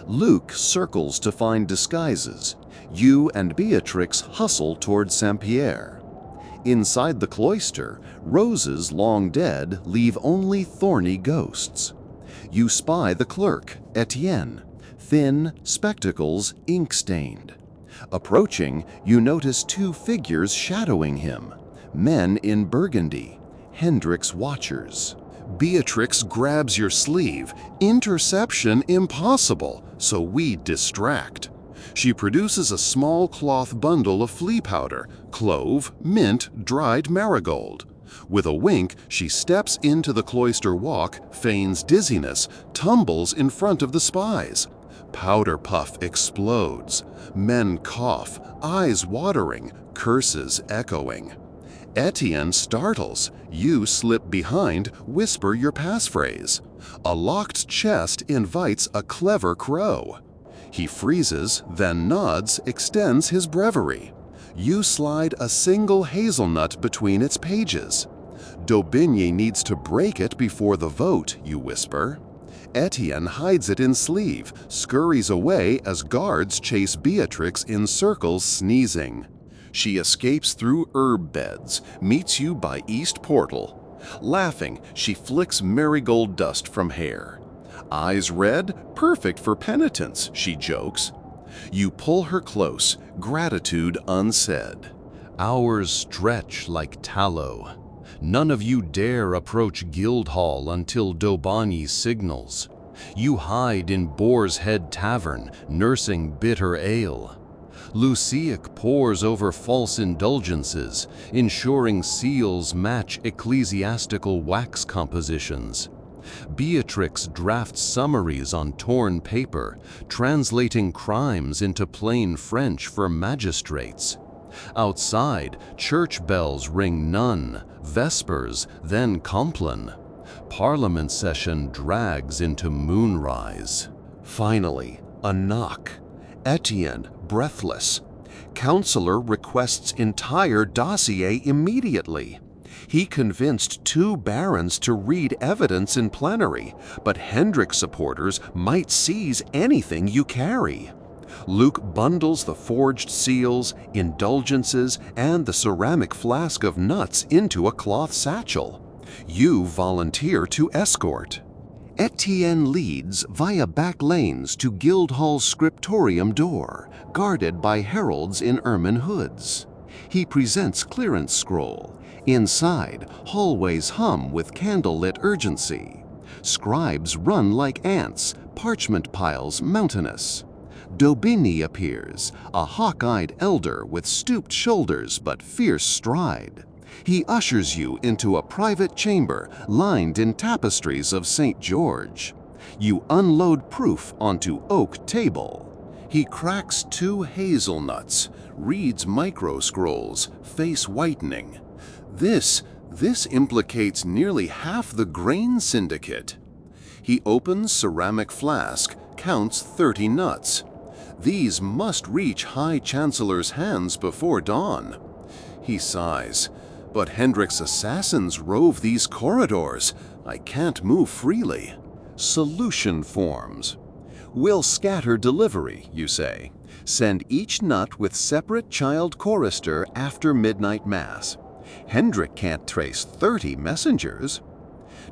Luke circles to find disguises. You and Beatrix hustle toward Saint-Pierre. Inside the cloister, roses long dead leave only thorny ghosts. You spy the clerk, Etienne, thin, spectacles ink-stained. Approaching, you notice two figures shadowing him, men in burgundy, Hendrik's watchers. Beatrix grabs your sleeve. Interception impossible, so we distract. She produces a small cloth bundle of flea powder, clove, mint, dried marigold. With a wink, she steps into the cloister walk, feigns dizziness, tumbles in front of the spies. Powder puff explodes. Men cough, eyes watering, curses echoing. Etienne startles. You slip behind, whisper your passphrase. A locked chest invites a clever crow. He freezes, then nods, extends his breviary. You slide a single hazelnut between its pages. D'Aubigny needs to break it before the vote, you whisper. Etienne hides it in sleeve, scurries away as guards chase Beatrix in circles, sneezing. She escapes through herb beds, meets you by East Portal. Laughing, she flicks marigold dust from hair. Eyes red, perfect for penitence, she jokes. You pull her close, gratitude unsaid. Hours stretch like tallow. None of you dare approach Guildhall until d'Aubigny signals. You hide in Boar's Head Tavern, nursing bitter ale. Luciac pores over false indulgences, ensuring seals match ecclesiastical wax compositions. Beatrix drafts summaries on torn paper, translating crimes into plain French for magistrates. Outside, church bells ring none, vespers, then compline. Parliament session drags into moonrise. Finally, a knock. Etienne, breathless. Counselor requests entire dossier immediately. He convinced 2 barons to read evidence in plenary, but Hendrik supporters might seize anything you carry. Luke bundles the forged seals, indulgences, and the ceramic flask of nuts into a cloth satchel. You volunteer to escort. Etienne leads via back lanes to Guildhall's scriptorium door, guarded by heralds in ermine hoods. He presents clearance scroll. Inside, hallways hum with candlelit urgency. Scribes run like ants, parchment piles mountainous. Daubigny appears, a hawk-eyed elder with stooped shoulders but fierce stride. He ushers you into a private chamber lined in tapestries of St. George. You unload proof onto oak table. He cracks 2 hazelnuts, reads micro-scrolls, face whitening. This implicates nearly half the grain syndicate. He opens ceramic flask, counts 30 nuts. These must reach High Chancellor's hands before dawn. He sighs. But Hendrik's assassins rove these corridors. I can't move freely. Solution forms. We'll scatter delivery, you say. Send each nut with separate child chorister after midnight mass. Hendrik can't trace 30 messengers.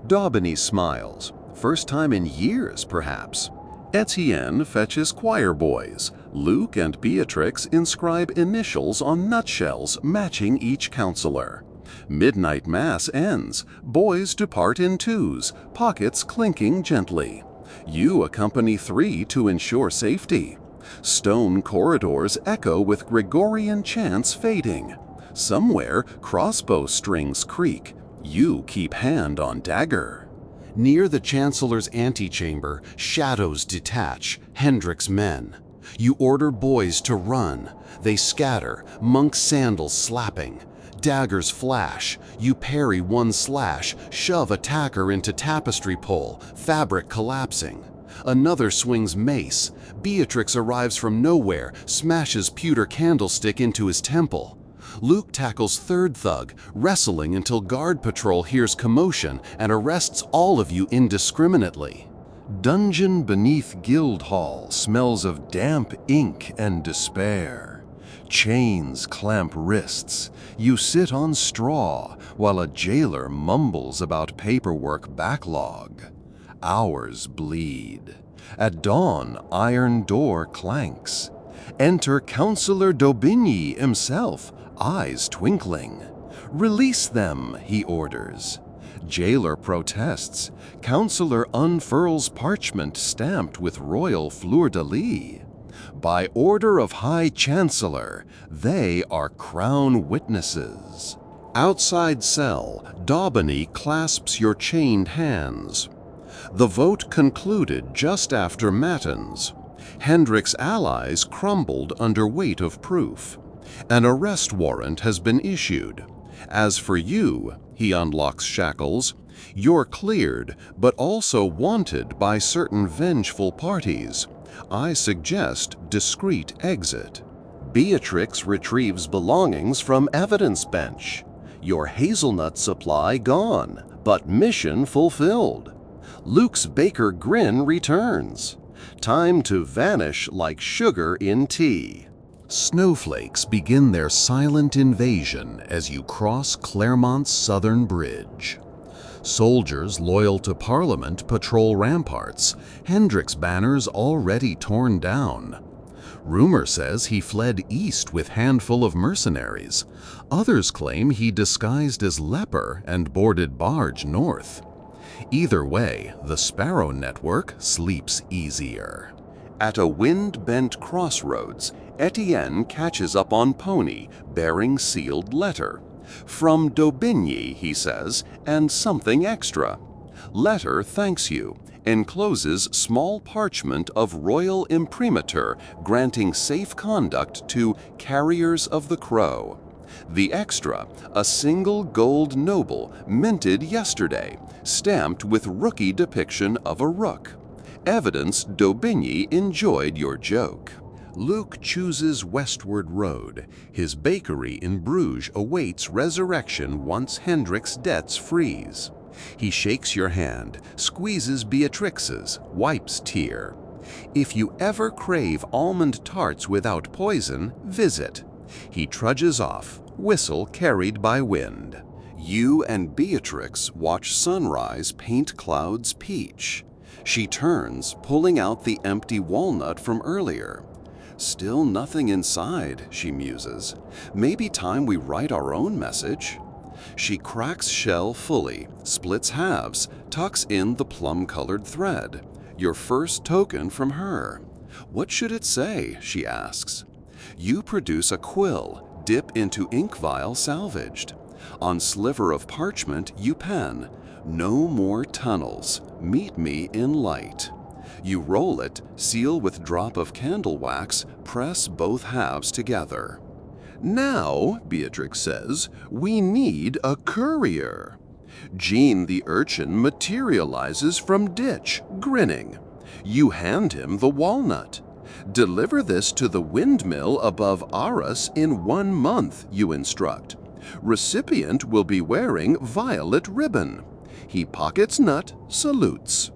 Daubigny smiles. First time in years, perhaps. Etienne fetches choir boys. Luke and Beatrix inscribe initials on nutshells matching each counselor. Midnight mass ends. Boys depart in 2s, pockets clinking gently. You accompany 3 to ensure safety. Stone corridors echo with Gregorian chants fading. Somewhere, crossbow strings creak. You keep hand on dagger. Near the Chancellor's antechamber, shadows detach, Hendrik's men. You order boys to run. They scatter, monk's sandals slapping. Daggers flash. You parry one slash, shove attacker into tapestry pole, fabric collapsing. Another swings mace. Beatrix arrives from nowhere, smashes pewter candlestick into his temple. Luke tackles 3rd thug, wrestling until guard patrol hears commotion and arrests all of you indiscriminately. Dungeon beneath Guildhall smells of damp ink and despair. Chains clamp wrists. You sit on straw while a jailer mumbles about paperwork backlog. Hours bleed. At dawn, iron door clanks. Enter Counselor Daubigny himself, eyes twinkling. Release them, he orders. Jailer protests. Counselor unfurls parchment stamped with royal fleur-de-lis. By order of High Chancellor, they are crown witnesses. Outside cell, Daubigny clasps your chained hands. The vote concluded just after matins. Hendrik's allies crumbled under weight of proof. An arrest warrant has been issued. As for you, he unlocks shackles, you're cleared, but also wanted by certain vengeful parties. I suggest discreet exit. Beatrix retrieves belongings from evidence bench. Your hazelnut supply gone, but mission fulfilled. Luke's baker grin returns. Time to vanish like sugar in tea. Snowflakes begin their silent invasion as you cross Clermont's southern bridge. Soldiers loyal to Parliament patrol ramparts, Hendrik's banners already torn down. Rumor says he fled east with handful of mercenaries. Others claim he disguised as leper and boarded barge north. Either way, the Sparrow Network sleeps easier. At a wind-bent crossroads, Etienne catches up on pony, bearing sealed letter. From Daubigny, he says, and something extra. Letter thanks you. Encloses small parchment of royal imprimatur granting safe conduct to carriers of the crow. The extra, a single gold noble minted yesterday, stamped with rookie depiction of a rook. Evidence Daubigny enjoyed your joke. Luke chooses westward road. His bakery in Bruges awaits resurrection once Hendrik's debts freeze. He shakes your hand, squeezes Beatrix's, wipes tear. If you ever crave almond tarts without poison, visit. He trudges off, whistle carried by wind. You and Beatrix watch sunrise paint clouds peach. She turns, pulling out the empty walnut from earlier. Still nothing inside, she muses. Maybe time we write our own message. She cracks shell fully, splits halves, tucks in the plum-colored thread. Your first token from her. What should it say, she asks. You produce a quill, dip into ink vial salvaged. On sliver of parchment you pen, no more tunnels, meet me in light. You roll it, seal with drop of candle wax, press both halves together. Now, Beatrix says, we need a courier. Jean the urchin materializes from ditch, grinning. You hand him the walnut. Deliver this to the windmill above Arras in 1 month, you instruct. Recipient will be wearing violet ribbon. He pockets nut, salutes.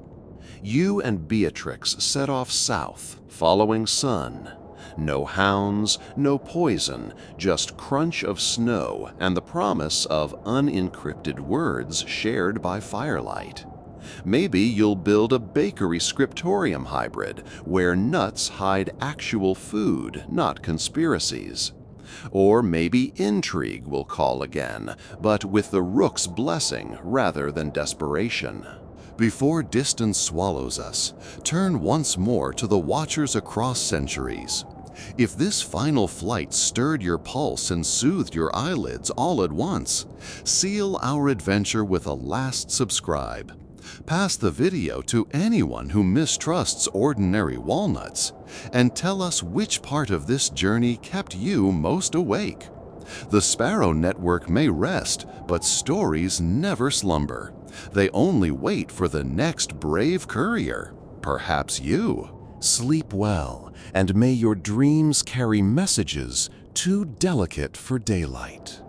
You and Beatrix set off south, following sun. No hounds, no poison, just crunch of snow and the promise of unencrypted words shared by firelight. Maybe you'll build a bakery scriptorium hybrid where nuts hide actual food, not conspiracies. Or maybe intrigue will call again, but with the rook's blessing rather than desperation. Before distance swallows us, turn once more to the watchers across centuries. If this final flight stirred your pulse and soothed your eyelids all at once, seal our adventure with a last subscribe. Pass the video to anyone who mistrusts ordinary walnuts, and tell us which part of this journey kept you most awake. The Sparrow Network may rest, but stories never slumber. They only wait for the next brave courier, perhaps you. Sleep well, and may your dreams carry messages too delicate for daylight.